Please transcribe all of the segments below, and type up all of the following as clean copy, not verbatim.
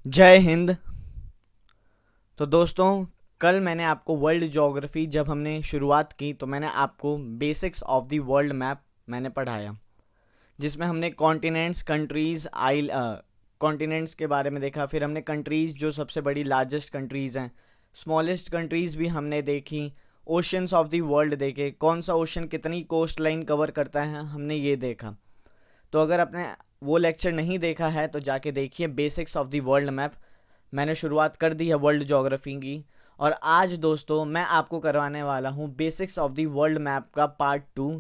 जय हिंद। तो दोस्तों, कल मैंने आपको वर्ल्ड ज्योग्राफी जब हमने शुरुआत की तो मैंने आपको basics of the world map मैंने पढ़ाया, जिसमें हमने कॉन्टिनेंट्स, कंट्रीज़, आइल कॉन्टिनेंट्स के बारे में देखा। फिर हमने कंट्रीज़, जो सबसे बड़ी लार्जेस्ट कंट्रीज़ हैं, स्मॉलेस्ट कंट्रीज़ भी हमने देखी। ओशंस ऑफ द वर्ल्ड देखे, कौन सा ओशन कितनी कोस्ट लाइन कवर करता है, हमने ये देखा। तो अगर आपने वो लेक्चर नहीं देखा है तो जाके देखिए, basics of the world map. मैंने शुरुआत कर दी है वर्ल्ड ज्योग्राफी की। और आज दोस्तों मैं आपको करवाने वाला हूँ basics of the world map का पार्ट 2,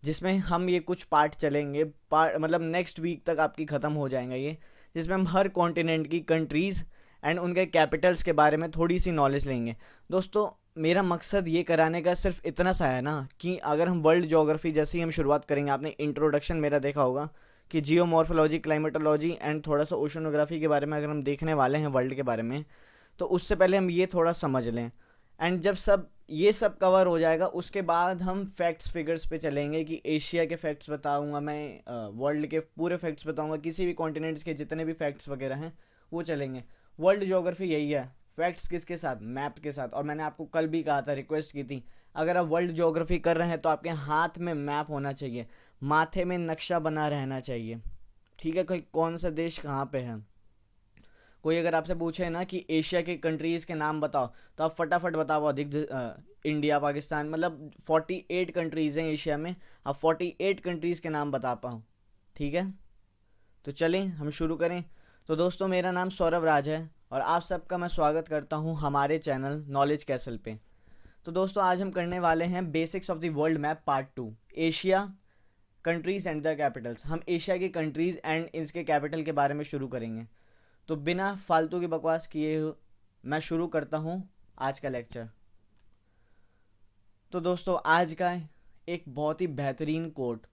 जिसमें हम ये कुछ पार्ट चलेंगे। पार्ट मतलब नेक्स्ट वीक तक आपकी ख़त्म हो जाएगा ये, जिसमें हम हर कॉन्टिनेंट की कंट्रीज़ एंड उनके कैपिटल्स के बारे में थोड़ी सी नॉलेज लेंगे। दोस्तों, मेरा मकसद ये कराने का सिर्फ इतना सा है ना, कि अगर हम वर्ल्ड ज्योग्राफी जैसे ही हम शुरुआत करेंगे, आपने इंट्रोडक्शन मेरा देखा होगा कि जियोमॉर्फोलॉजी, क्लाइमेटोलॉजी एंड थोड़ा सा ओशनोग्राफी के बारे में अगर हम देखने वाले हैं वर्ल्ड के बारे में, तो उससे पहले हम ये थोड़ा समझ लें। एंड जब ये सब कवर हो जाएगा, उसके बाद हम फैक्ट्स फिगर्स पे चलेंगे कि एशिया के फैक्ट्स बताऊंगा मैं, वर्ल्ड के पूरे फैक्ट्स बताऊंगा, किसी भी कॉन्टिनेंट्स के जितने भी फैक्ट्स वगैरह हैं वो चलेंगे। वर्ल्ड ज्योग्राफी यही है, फैक्ट्स किसके साथ, मैप के साथ। और मैंने आपको कल भी कहा था, रिक्वेस्ट की थी, अगर आप वर्ल्ड ज्योग्राफी कर रहे हैं तो आपके हाथ में मैप होना चाहिए, माथे में नक्शा बना रहना चाहिए। ठीक है, कोई कौन सा देश कहाँ पे है। कोई अगर आपसे पूछे ना कि एशिया के कंट्रीज़ के नाम बताओ, तो आप फटाफट बताओ। इंडिया, पाकिस्तान, मतलब 48 कंट्रीज़ हैं एशिया में, आप 48 कंट्रीज़ के नाम बता पाओ। ठीक है, तो चलें हम शुरू करें। तो दोस्तों, मेरा नाम सौरभ राज है और आप सबका मैं स्वागत करता हूँ हमारे चैनल नॉलेज कैसल पे। तो दोस्तों, आज हम करने वाले हैं basics of the world map part 2, Asia, countries and the Capitals. हम एशिया की कंट्रीज़ एंड इसके कैपिटल के बारे में शुरू करेंगे। तो बिना फालतू की बकवास किए मैं शुरू करता हूँ आज का लेक्चर। तो दोस्तों, आज का एक बहुत ही बेहतरीन कोट,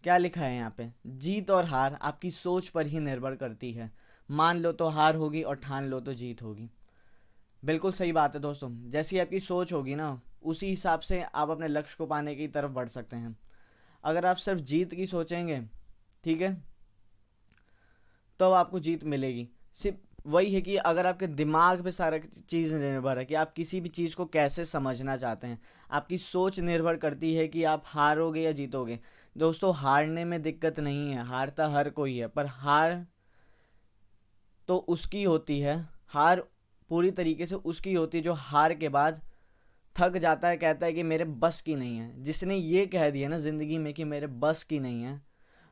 क्या लिखा है यहाँ पे, जीत और हार आपकी सोच पर ही निर्भर करती है। मान लो तो हार होगी और ठान लो तो जीत होगी। बिल्कुल सही बात है दोस्तों। जैसी आपकी सोच होगी ना, उसी हिसाब से आप अपने लक्ष्य को पाने की तरफ बढ़ सकते हैं। अगर आप सिर्फ जीत की सोचेंगे, ठीक है, तो आपको जीत मिलेगी। सिर्फ वही है कि अगर आपके दिमाग पे सारा चीज़ निर्भर है कि आप किसी भी चीज़ को कैसे समझना चाहते हैं, आपकी सोच निर्भर करती है कि आप हारोगे या जीतोगे। दोस्तों, हारने में दिक्कत नहीं है, हारता हर कोई है, पर हार तो उसकी होती है, हार पूरी तरीके से उसकी होती है जो हार के बाद थक जाता है, कहता है कि मेरे बस की नहीं है। जिसने ये कह दिया ना ज़िंदगी में कि मेरे बस की नहीं है,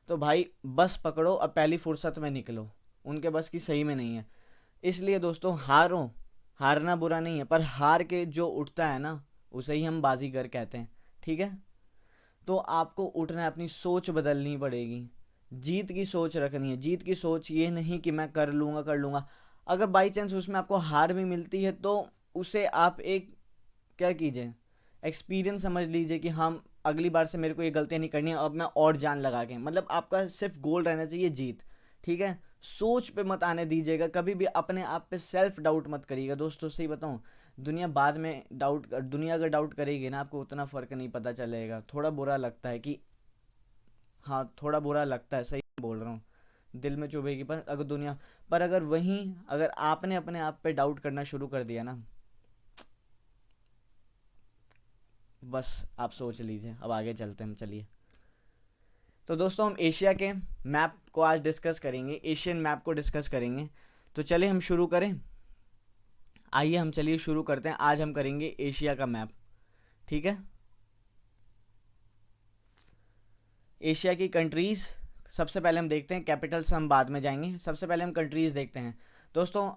तो भाई बस पकड़ो और पहली फुर्सत में निकलो, उनके बस की सही में नहीं है। इसलिए दोस्तों, हारो, हारना बुरा नहीं है, पर हार के जो उठता है ना, उसे ही हम बाजीगर कहते हैं। ठीक है, तो आपको उठना है, अपनी सोच बदलनी पड़ेगी, जीत की सोच रखनी है। जीत की सोच ये नहीं कि मैं कर लूँगा कर लूँगा। अगर बाई चांस उसमें आपको हार भी मिलती है तो उसे आप एक, क्या कीजिए, एक्सपीरियंस समझ लीजिए कि हम अगली बार से मेरे को ये गलतियाँ नहीं करनी है, अब मैं और जान लगा के, मतलब आपका सिर्फ गोल रहना चाहिए जीत। ठीक है, सोच पे मत आने दीजिएगा, कभी भी अपने आप पे सेल्फ डाउट मत करिएगा। दोस्तों सही बताऊँ, दुनिया बाद में डाउट, दुनिया अगर डाउट करेगी ना, आपको उतना फ़र्क नहीं पता चलेगा। थोड़ा बुरा लगता है कि, हाँ थोड़ा बुरा लगता है, सही बोल रहा हूँ, दिल में चुभेगी। पर अगर दुनिया, पर अगर वहीं अगर आपने अपने आप पे डाउट करना शुरू कर दिया ना, बस आप सोच लीजिए। अब आगे चलते हैं हम, चलिए। तो दोस्तों, हम एशिया के मैप को आज डिस्कस करेंगे, एशियन मैप को डिस्कस करेंगे। तो चलिए हम शुरू करें। आइए हम चलिए शुरू करते हैं। आज हम करेंगे एशिया का मैप। ठीक है, एशिया की कंट्रीज़ सबसे पहले हम देखते हैं, कैपिटल्स हम बाद में जाएंगे। सबसे पहले हम कंट्रीज़ देखते हैं। दोस्तों,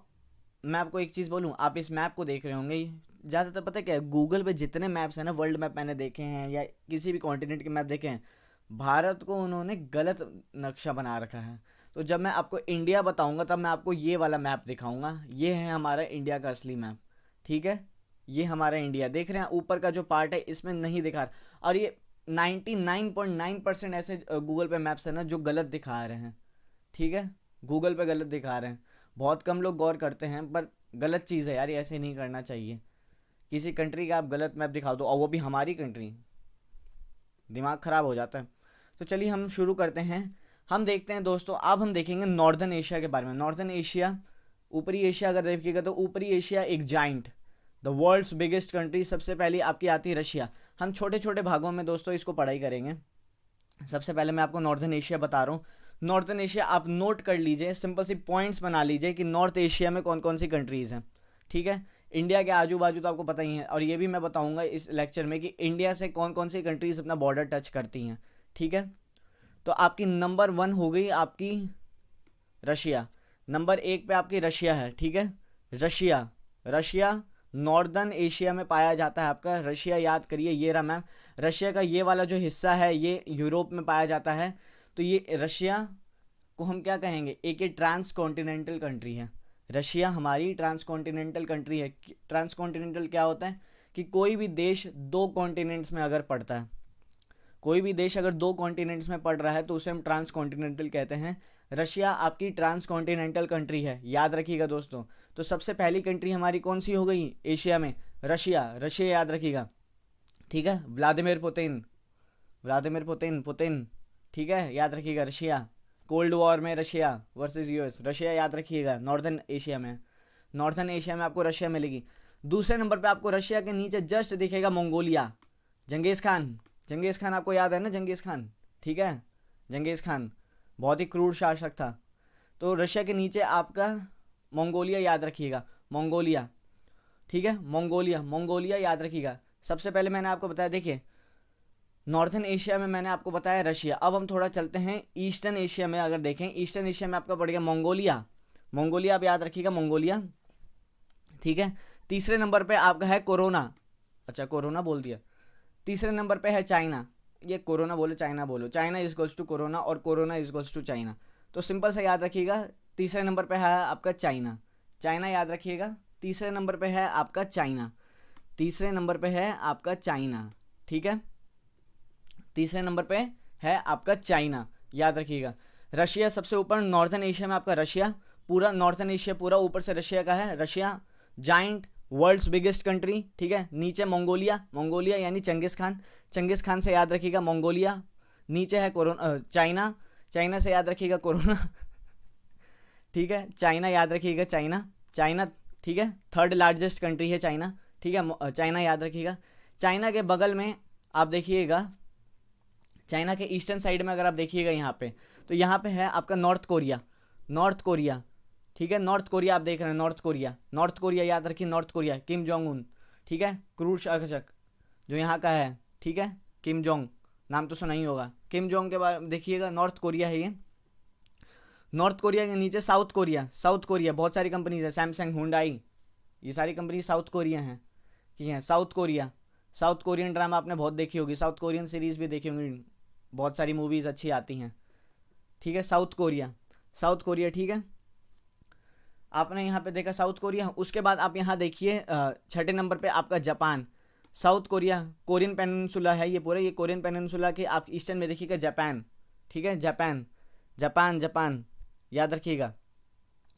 मैं आपको एक चीज़ बोलूँ, आप इस मैप को देख रहे होंगे, ज़्यादातर पता है क्या है, गूगल पे जितने मैप्स हैं ना, वर्ल्ड मैप मैंने देखे हैं या किसी भी कॉन्टिनेंट के मैप देखे हैं, भारत को उन्होंने गलत नक्शा बना रखा है। तो जब मैं आपको इंडिया बताऊंगा तब मैं आपको ये वाला मैप दिखाऊंगा, ये है हमारा इंडिया का असली मैप। ठीक है, ये हमारा इंडिया देख रहे हैं, ऊपर का जो पार्ट है इसमें नहीं दिखा रहा। और ये 99.9% ऐसे गूगल पे मैप्स हैं ना जो गलत दिखा रहे हैं। ठीक है, गूगल पे गलत दिखा रहे हैं, बहुत कम लोग गौर करते हैं, पर गलत चीज़ है यार, ये ऐसे नहीं करना चाहिए। किसी कंट्री का आप गलत मैप दिखा दो, और वो भी हमारी कंट्री, दिमाग ख़राब हो जाता है। तो चलिए हम शुरू करते हैं। हम देखते हैं दोस्तों, अब हम देखेंगे नॉर्दर्न एशिया के बारे में। नॉर्दर्न एशिया ऊपरी एशिया अगर देखिएगा तो ऊपरी एशिया एक giant, the world's biggest country, सबसे पहली आपकी आती है रशिया। हम छोटे छोटे भागों में दोस्तों इसको पढ़ाई करेंगे। सबसे पहले मैं आपको नॉर्दर्न एशिया बता रहा हूँ। नॉर्दर्न एशिया आप नोट कर लीजिए, सिंपल सी पॉइंट्स बना लीजिए कि नॉर्थ एशिया में कौन कौन सी कंट्रीज़ हैं। ठीक है, इंडिया के आजू बाजू तो आपको पता ही है, और ये भी मैं बताऊंगा इस लेक्चर में कि इंडिया से कौन कौन सी कंट्रीज़ अपना बॉर्डर टच करती हैं। ठीक है, तो आपकी नंबर 1 हो गई आपकी रशिया। नंबर 1 पे आपकी रशिया है। ठीक है, रशिया, रशिया नॉर्दर्न एशिया में पाया जाता है आपका। रशिया याद करिए, ये रहा मैम। रशिया का ये वाला जो हिस्सा है ये यूरोप में पाया जाता है। तो ये रशिया को हम क्या कहेंगे, एक ये ट्रांस कॉन्टिनेंटल कंट्री है। रशिया हमारी ट्रांस कॉन्टिनेंटल कंट्री है। ट्रांस कॉन्टिनेंटल क्या होता है कि कोई भी देश 2 कॉन्टिनेंट्स में अगर पड़ता है, कोई भी देश अगर 2 कॉन्टिनेंट्स में पड़ रहा है तो उसे हम ट्रांस कॉन्टिनेंटल कहते हैं। रशिया आपकी ट्रांस कॉन्टिनेंटल कंट्री है, याद रखिएगा दोस्तों। तो सबसे पहली कंट्री हमारी कौन सी हो गई एशिया में, रशिया। रशिया याद रखिएगा। ठीक है, Vladimir Putin, Vladimir Putin, Putin. ठीक है, याद रखिएगा रशिया। कोल्ड वॉर में रशिया वर्सेस यूएस, रशिया याद रखिएगा। नॉर्दर्न एशिया में, नॉर्दर्न एशिया में आपको रशिया मिलेगी। दूसरे नंबर पे आपको रशिया के नीचे जस्ट दिखेगा मंगोलिया, जंगीज़ खान। जंगीज़ खान आपको याद है ना, जंगीज़ खान। ठीक है, जंगीज़ खान बहुत ही क्रूर शासक था। तो रशिया के नीचे आपका मंगोलिया याद रखिएगा, मंगोलिया। ठीक है, मंगोलिया, मंगोलिया याद रखिएगा। सबसे पहले मैंने आपको बताया, देखिए नॉर्थन एशिया में मैंने आपको बताया रशिया। अब हम थोड़ा चलते हैं ईस्टर्न एशिया में। अगर देखें ईस्टर्न एशिया में आपका पड़ गया मंगोलिया, मंगोलिया आप याद रखिएगा, मंगोलिया। ठीक है, तीसरे नंबर पे आपका है कोरोना। अच्छा, कोरोना बोल दिया। तीसरे नंबर पे है चाइना। ये कोरोना बोलो चाइना बोलो, China is equals to corona और corona is equals to China. तो सिंपल से याद रखिएगा, तीसरे नंबर पे है आपका चाइना। चाइना याद रखिएगा, तीसरे नंबर पे है आपका चाइना। तीसरे नंबर पे है आपका चाइना। ठीक है, तीसरे नंबर पे है आपका चाइना, याद रखिएगा। रशिया सबसे ऊपर, नॉर्थन एशिया में आपका रशिया, पूरा नॉर्थन एशिया पूरा ऊपर से रशिया का है। Russia giant, world's biggest country. ठीक है, नीचे मंगोलिया, मंगोलिया यानी चंगेज़ खान, चंगेज़ खान से याद रखिएगा मंगोलिया। नीचे है कोरोना, चाइना, चाइना से याद रखिएगा कोरोना। ठीक है, चाइना याद रखिएगा, चाइना, चाइना। ठीक है, थर्ड लार्जेस्ट कंट्री है चाइना। ठीक है, चाइना याद रखिएगा। चाइना के बगल में आप देखिएगा, चाइना के ईस्टर्न साइड में अगर आप देखिएगा यहाँ पे, तो यहाँ पे है आपका नॉर्थ कोरिया, नॉर्थ कोरिया। ठीक है, नॉर्थ कोरिया आप देख रहे हैं, नॉर्थ कोरिया, नॉर्थ कोरिया याद रखिए, north Korea, Kim Jong Un. ठीक है, क्रूर शासक जो यहाँ का है। ठीक है, किम जोंग, नाम तो सुना ही होगा। किम जोंग के बारे में देखिएगा, नॉर्थ कोरिया है ये। नॉर्थ कोरिया के नीचे साउथ कोरिया, साउथ कोरिया बहुत सारी कंपनीज है, सैमसंग, हुंडई, ये सारी कंपनी साउथ कोरिया हैं। ठीक है, south Korea. South Korean drama आपने बहुत देखी होगी, साउथ कोरियन सीरीज़ भी देखी होंगी, बहुत सारी मूवीज़ अच्छी आती हैं। ठीक है, साउथ कोरिया, साउथ कोरिया। ठीक है, आपने यहाँ पे देखा साउथ कोरिया। उसके बाद आप यहाँ देखिए छठे नंबर पे आपका Japan. South Korea, Korean peninsula है ये पूरा, ये कोरियन पेनिनसुला के आप ईस्टर्न में देखिएगा जापान। ठीक है, जापान, जापान, जापान याद रखिएगा।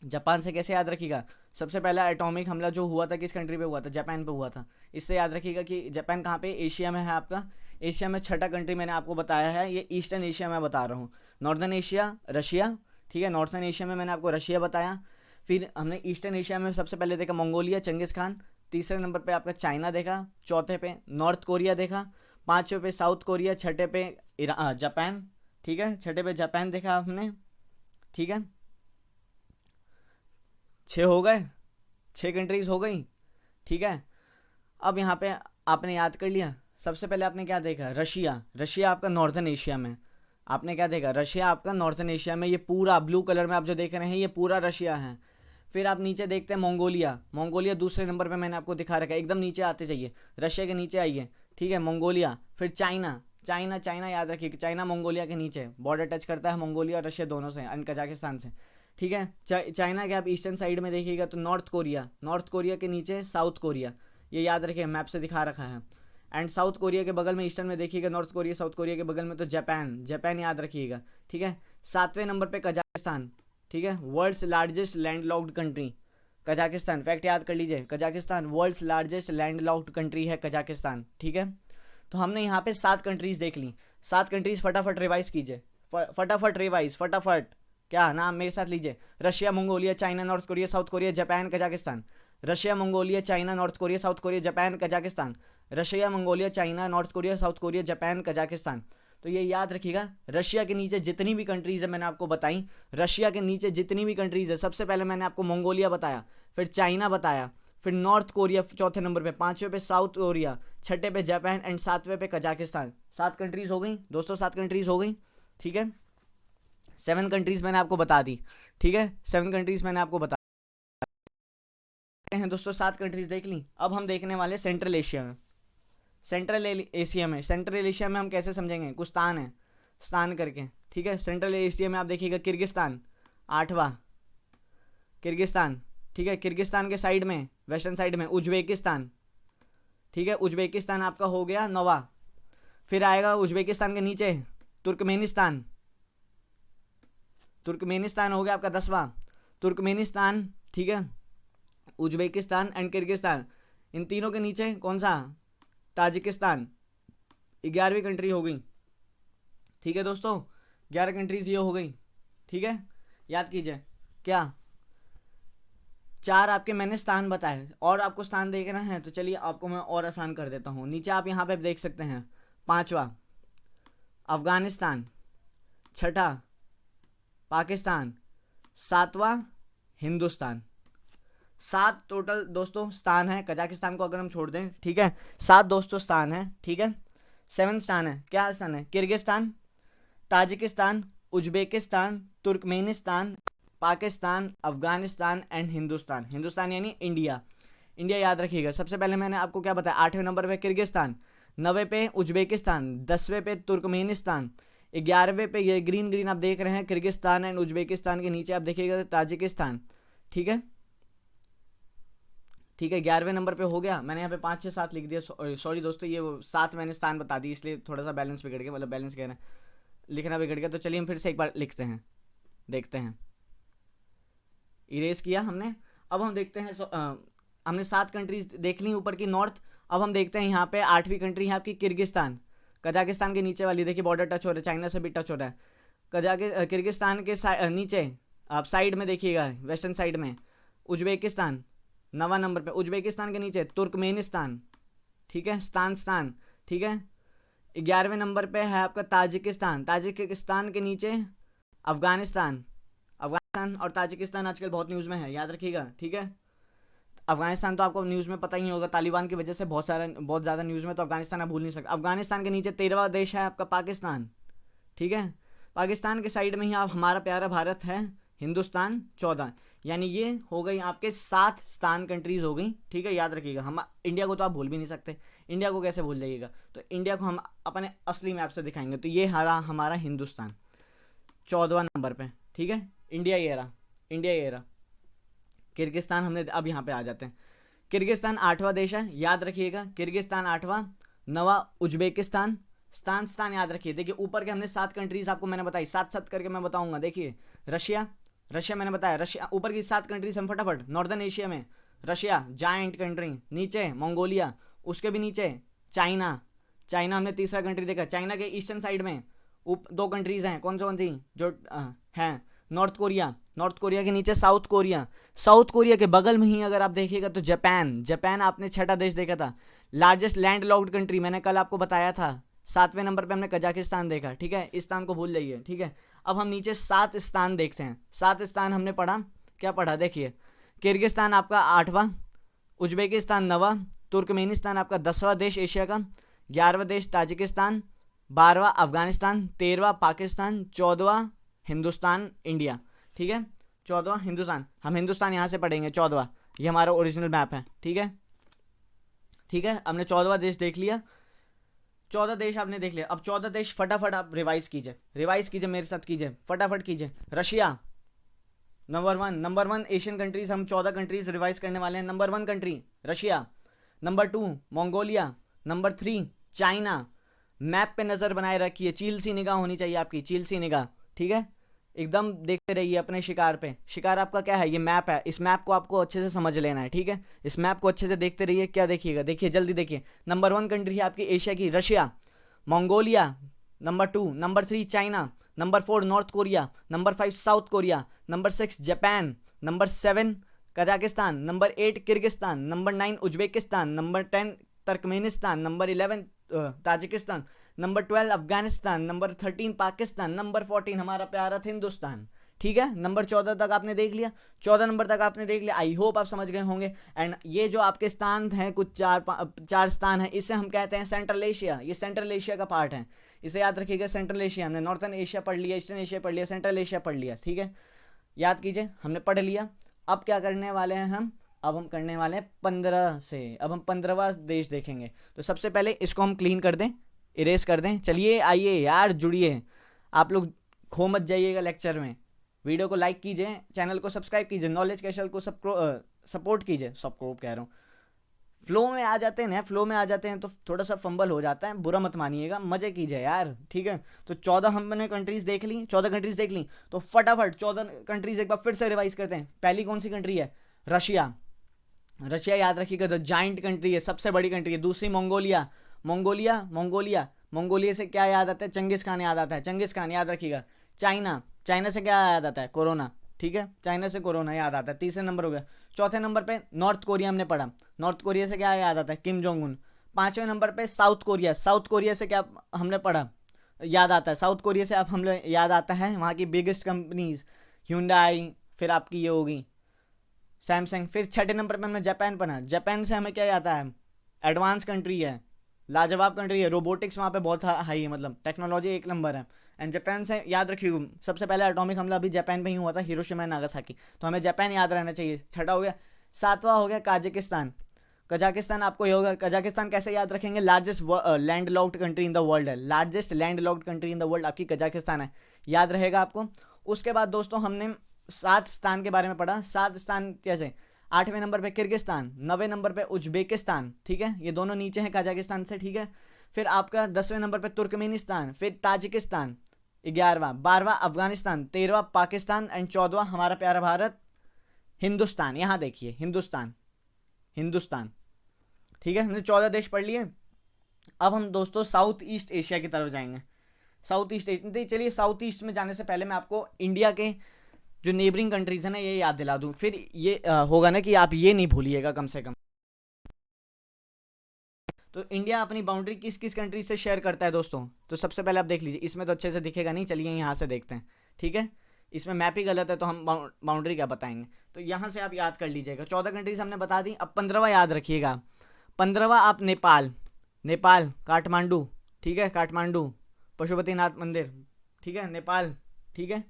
जापान से कैसे याद रखिएगा, सबसे पहला एटॉमिक हमला जो हुआ था किस कंट्री पे हुआ था, जापान पे हुआ था। इससे याद रखिएगा कि जापान कहाँ पे, एशिया में है आपका। एशिया में छठा कंट्री मैंने आपको बताया है, ये ईस्टर्न एशिया में बता रहा हूँ। Northern Asia Russia. ठीक है, नॉर्थर्न एशिया में मैंने आपको रशिया बताया। फिर हमने ईस्टर्न एशिया में सबसे पहले देखा मंगोलिया, चंगेज़ खान। तीसरे नंबर पे आपका चाइना देखा, चौथे पे नॉर्थ कोरिया देखा, पाँचवें पे साउथ कोरिया, छठे पे जापान। ठीक है, छठे पे जापान देखा हमने। ठीक है, 6 हो गए, 6 कंट्रीज़ हो गई। ठीक है, अब यहाँ पे आपने याद कर लिया। सबसे पहले आपने क्या देखा, रशिया, रशिया आपका नॉर्थर्न एशिया में। आपने क्या देखा, रशिया आपका नॉर्थर्न एशिया में, ये पूरा ब्लू कलर में आप जो देख रहे हैं ये पूरा रशिया है। फिर आप नीचे देखते हैं मंगोलिया, मंगोलिया दूसरे नंबर पे मैंने आपको दिखा रखा है, एकदम नीचे आते जाइए, रशिया के नीचे आइए। ठीक है, मंगोलिया। फिर चाइना, चाइना, चाइना याद रखिए, चाइना मंगोलिया के नीचे बॉर्डर टच करता है मंगोलिया और रशिया दोनों से, एंड कजाकिस्तान से। ठीक है, चाइना के आप ईस्टर्न साइड में देखिएगा तो नॉर्थ कोरिया, नॉर्थ कोरिया के नीचे साउथ कोरिया, ये याद रखिए, मैप से दिखा रखा है। एंड साउथ कोरिया के बगल में ईस्टर्न में देखिएगा नॉर्थ कोरिया, साउथ कोरिया के बगल में तो जापान, जापान याद रखिएगा। ठीक है, 7वें नंबर पे कजाकिस्तान। ठीक है, world's largest landlocked country Kazakhstan, fact याद कर लीजिए, Kazakhstan world's largest landlocked country है कजाकिस्तान। ठीक है, तो हमने यहाँ पे 7 कंट्रीज़ देख ली। 7 कंट्रीज़ फटाफट रिवाइज कीजिए, फटाफट रिवाइज, फटाफट क्या नाम मेरे साथ लीजिए, Russia, Mongolia, China, North Korea, South Korea, Japan, Kazakhstan. Russia, Mongolia, China, North Korea, South Korea, Japan, Kazakhstan. Russia, Mongolia, China, North Korea, South Korea, Japan, Kazakhstan. तो ये याद रखिएगा, रशिया के नीचे जितनी भी कंट्रीज है मैंने आपको बताई, रशिया के नीचे जितनी भी कंट्रीज है, सबसे पहले मैंने आपको मंगोलिया बताया, फिर चाइना बताया, फिर नॉर्थ कोरिया चौथे नंबर पे, पांचवें पे साउथ कोरिया, छठे पे जापान एंड सातवें पे कजाकिस्तान। 7 कंट्रीज हो गई दोस्तों, 7 कंट्रीज हो गई, ठीक है। 7 कंट्रीज मैंने आपको बता दी, ठीक है, 7 कंट्रीज मैंने आपको बता हैं दोस्तों, 7 कंट्रीज देख ली। अब हम देखने वाले सेंट्रल एशिया में। सेंट्रल एशिया में हम कैसे समझेंगे, कुछ स्थान है, स्थान करके, ठीक है। सेंट्रल एशिया में आप देखिएगा किर्गिस्तान 8वां, किर्गिस्तान, ठीक है। किर्गिस्तान के साइड में, वेस्टर्न साइड में उज्बेकिस्तान, ठीक है, उज्बेकिस्तान आपका हो गया 9वां। फिर आएगा उज्बेकिस्तान के नीचे तुर्कमेनिस्तान, तुर्कमेनिस्तान हो गया आपका 10वां, तुर्कमेनिस्तान, ठीक है। उज्बेकिस्तान एंड किर्गिस्तान, इन तीनों के नीचे कौन सा, ताजिकिस्तान, 11वीं कंट्री हो गई, ठीक है दोस्तों। 11 कंट्रीज ये हो गई, ठीक है। याद कीजिए क्या, 4 आपके मैंने स्थान बताए, और आपको स्थान देखना है तो चलिए आपको मैं और आसान कर देता हूँ। नीचे आप यहाँ पे देख सकते हैं, 5वां अफगानिस्तान, 6ठा पाकिस्तान, 7वां हिंदुस्तान। 7 टोटल दोस्तों स्थान है, कजाकिस्तान को अगर हम छोड़ दें, ठीक है। 7 दोस्तों स्थान है, ठीक है। 7 स्थान है, क्या स्थान है, Kyrgyzstan, Tajikistan, Uzbekistan, Turkmenistan, Pakistan, Afghanistan and Hindustan. Hindustan यानी इंडिया, इंडिया याद रखिएगा। सबसे पहले मैंने आपको क्या बताया, 8वें नंबर पे किर्गिस्तान, 9वें पे उज्बेकिस्तान, 10वें पे तुर्कमेनिस्तान, 11वें पे ये ग्रीन ग्रीन आप देख रहे हैं किर्गिस्तान एंड उज्बेकिस्तान के नीचे आप देखिएगा ताजिकिस्तान, ठीक है, ठीक है। 11वें नंबर पे हो गया, मैंने यहाँ पे 5 6 7 लिख दिया, सॉरी दोस्तों, ये 7 मैंने स्थान बता दी, इसलिए थोड़ा सा बैलेंस बिगड़ गया, मतलब बैलेंस कह रहे हैं, लिखना बिगड़ गया। तो चलिए हम फिर से एक बार लिखते हैं, देखते हैं। इरेज किया हमने, अब हम देखते हैं, हमने 7 कंट्रीज देख ली ऊपर की नॉर्थ। अब हम देखते हैं यहाँ पे 8वीं कंट्री है आपकी किर्गिस्तान, कजाकिस्तान के नीचे वाली, देखिए बॉर्डर टच हो रहा है, चाइना से भी टच हो रहा है। किर्गिस्तान के नीचे आप साइड में देखिएगा, वेस्टर्न साइड में उज्बेकिस्तान 9वां नंबर पे, उज्बेकिस्तान के नीचे तुर्कमेनिस्तान, ठीक है, स्थान, ठीक है। 11वें नंबर पे है आपका ताजिकिस्तान, ताजिकिस्तान के नीचे अफगानिस्तान, अफगानिस्तान और ताजिकिस्तान आजकल बहुत न्यूज़ में है, याद रखिएगा, ठीक है। अफगानिस्तान तो आपको न्यूज़ में पता ही नहीं होगा, तालिबान की वजह से बहुत ज़्यादा न्यूज़ में, तो अफगानिस्तान आप भूल नहीं सकते। अफगानिस्तान के नीचे 13वां देश है आपका पाकिस्तान, ठीक है। पाकिस्तान के साइड में ही आप हमारा प्यारा भारत है, हिंदुस्तान 14, यानी ये हो गई आपके 7 स्थान कंट्रीज हो गई, ठीक है। याद रखिएगा, हम इंडिया को तो आप भूल भी नहीं सकते, इंडिया को कैसे भूल जाइएगा, तो इंडिया को हम अपने असली मैप से दिखाएंगे। तो ये हमारा हिंदुस्तान 14वां नंबर पे, ठीक है। इंडिया ये रहा। किर्गिस्तान हमने, अब यहाँ पे आ जाते हैं, किर्गिस्तान 8वां देश है, याद रखिएगा, किर्गिस्तान 8वां। 9वां उज्बेकिस्तान, स्थान याद रखिए, देखिए ऊपर के हमने 7 कंट्रीज आपको मैंने बताई, 7 करके मैं बताऊंगा। देखिए रशिया मैंने बताया, रशिया ऊपर की 7 कंट्रीज हम फटाफट, नॉर्दर्न एशिया में रशिया जायंट कंट्री, नीचे मंगोलिया, उसके भी नीचे चाइना हमने तीसरा कंट्री देखा। चाइना के ईस्टर्न साइड में 2 कंट्रीज हैं, कौन सी जो हैं, नॉर्थ कोरिया के नीचे साउथ कोरिया के बगल में ही अगर आप देखिएगा तो जापान आपने 6ठा देश देखा था। लार्जेस्ट लैंड लॉक्ड कंट्री मैंने कल आपको बताया था, 7वें नंबर पे हमने कजाकिस्तान देखा, ठीक है। इस स्थान को भूल जाइए, ठीक है। अब हम नीचे 7 स्थान देखते हैं, 7 स्थान हमने पढ़ा, क्या पढ़ा देखिए, किर्गिस्तान आपका 8वां, उज्बेकिस्तान 9वां, तुर्कमेनिस्तान आपका 10वां देश एशिया का, 11वां देश ताजिकिस्तान, 12वां अफगानिस्तान, 13वां पाकिस्तान, 14वां हिंदुस्तान इंडिया, ठीक है। 14वां हिंदुस्तान, हम हिंदुस्तान यहाँ से पढ़ेंगे 14वां, ये हमारा ओरिजिनल मैप है, ठीक है। हमने 14वां देश देख लिया, 14 देश आपने देख लिया। अब 14 देश फटाफट आप रिवाइज कीजिए, मेरे साथ कीजिए, फटाफट कीजिए। रशिया नंबर 1 एशियन कंट्रीज, हम 14 कंट्रीज रिवाइज करने वाले हैं। Number 1 country Russia, number 2 Mongolia, number 3 China. Map पे नज़र बनाए रखिए, चील सी निगाह होनी चाहिए आपकी, चील सी निगाह, ठीक है। एकदम देखते रहिए अपने शिकार पे, शिकार आपका क्या है, ये मैप है, इस मैप को आपको अच्छे से समझ लेना है, ठीक है। इस मैप को अच्छे से देखते रहिए, क्या देखिएगा, देखिए जल्दी देखिए। नंबर 1 कंट्री है आपकी एशिया की Russia, Mongolia number 2, number 3 China, number 4 north Korea, number 5 south Korea, number 6 Japan, number 7 Kazakhstan, number 8 Kyrgyzstan, number 9 Uzbekistan, number 10 Turkmenistan, number 11 Tajikistan, number 12 Afghanistan, number 13 Pakistan, number 14 हमारा प्यारा हिंदुस्तान। ठीक है, नंबर 14 तक आपने देख लिया, 14 नंबर तक आपने देख लिया। आई होप आप समझ गए होंगे। एंड ये जो आपके स्थान हैं, कुछ चार स्थान हैं, इसे हम कहते हैं सेंट्रल एशिया। ये सेंट्रल एशिया का पार्ट है, इसे याद रखिएगा। सेंट्रल एशिया, हमने नॉर्थन एशिया पढ़ लिया, ईस्टर्न एशिया पढ़ लिया, सेंट्रल एशिया पढ़ लिया। ठीक है, याद कीजिए, हमने पढ़ लिया। अब क्या करने वाले हैं हम? अब हम करने वाले हैं 15 से। अब हम 15वां देश देखेंगे। तो सबसे पहले इसको हम क्लीन कर दें, इरेज कर दें। चलिए आइए यार, जुड़िए, आप लोग खो मत जाइएगा लेक्चर में। वीडियो को लाइक कीजिए, चैनल को सब्सक्राइब कीजिए, नॉलेज कैशल को सपोर्ट कीजिए। सपोर्ट कह रहा हूँ, फ्लो में आ जाते हैं ना, फ्लो में आ जाते हैं तो थोड़ा सा फंबल हो जाता है, बुरा मत मानिएगा, मजे कीजिए यार। ठीक है, तो 14 हमने कंट्रीज देख ली, 14 कंट्रीज देख ली। तो फटाफट 14 कंट्रीज एक बार फिर से रिवाइज करते हैं। पहली कौन सी कंट्री है? रशिया। रशिया याद रखिएगा, तो जाइंट कंट्री है, सबसे बड़ी कंट्री है। दूसरी मंगोलिया। मंगोलिया मंगोलिया मंगोलिया से क्या याद आता है? चंगिस खान याद आता है, चंगिस खान याद रखिएगा। चाइना, चाइना से क्या याद आता है? कोरोना। ठीक है, चाइना से कोरोना याद आता है। तीसरे नंबर हो गया। चौथे नंबर पे नॉर्थ कोरिया हमने पढ़ा, नॉर्थ कोरिया से क्या याद आता है? Kim Jong Un. पांचवें नंबर पे साउथ कोरिया, साउथ कोरिया से क्या हमने पढ़ा, याद आता है? साउथ कोरिया से अब हम लोग याद आता है वहाँ की बिगेस्ट कंपनीज, ह्यूंडई, फिर आपकी ये होगी सैमसंग। फिर छठे नंबर पे हमने जापान पढ़ा, जापान से हमें क्या याद आता है? एडवांस कंट्री है, लाजवाब कंट्री है, रोबोटिक्स वहाँ पे बहुत हाई है, मतलब टेक्नोलॉजी एक नंबर है। एंड जापान से याद रखिए, सबसे पहले एटॉमिक हमला भी जापान में ही हुआ था, हिरोशिमा एंड नागासाकी। तो हमें जापान याद रहना चाहिए। छठा हो गया। सातवां हो गया काजाकिस्तान। कजाकिस्तान आपको ये होगा, कजाकिस्तान कैसे याद रखेंगे? Largest land locked country in the world है, largest land locked country in the world आपकी कजाकिस्तान है, याद रहेगा आपको। उसके बाद दोस्तों हमने 7 स्थान के बारे में पढ़ा। 7 स्थान कैसे? 8वें नंबर पे किर्गिस्तान, 9वें नंबर पे उज्बेकिस्तान। ठीक है, ये दोनों नीचे हैं कजाकिस्तान से। ठीक है, फिर आपका 10वें नंबर पे तुर्कमेनिस्तान, फिर ताजिकिस्तान 11वां, 12वां अफगानिस्तान, 13वां पाकिस्तान एंड 14वां हमारा प्यारा भारत हिंदुस्तान। यहाँ देखिए, हिंदुस्तान, हिंदुस्तान। ठीक है, हमने 14 देश पढ़ लिए। अब हम दोस्तों साउथ ईस्ट एशिया की तरफ जाएंगे। साउथ ईस्ट एशिया, चलिए साउथ ईस्ट में जाने से पहले मैं आपको इंडिया के जो नेबरिंग कंट्रीज है ना, ये याद दिला दूँ। फिर ये होगा ना कि आप ये नहीं भूलिएगा कम से कम। तो इंडिया अपनी बाउंड्री किस किस कंट्री से शेयर करता है दोस्तों? तो सबसे पहले आप देख लीजिए, इसमें तो अच्छे से दिखेगा नहीं, चलिए यहाँ से देखते हैं। ठीक है, इसमें मैप ही गलत है तो हम बाउंड्री क्या बताएंगे। तो यहाँ से आप याद कर लीजिएगा। 14 कंट्रीज हमने बता दी। अब 15वां याद रखिएगा। 15वां आप नेपाल, नेपाल काठमांडू। ठीक है, काठमांडू पशुपतिनाथ मंदिर। ठीक है, नेपाल। ठीक है,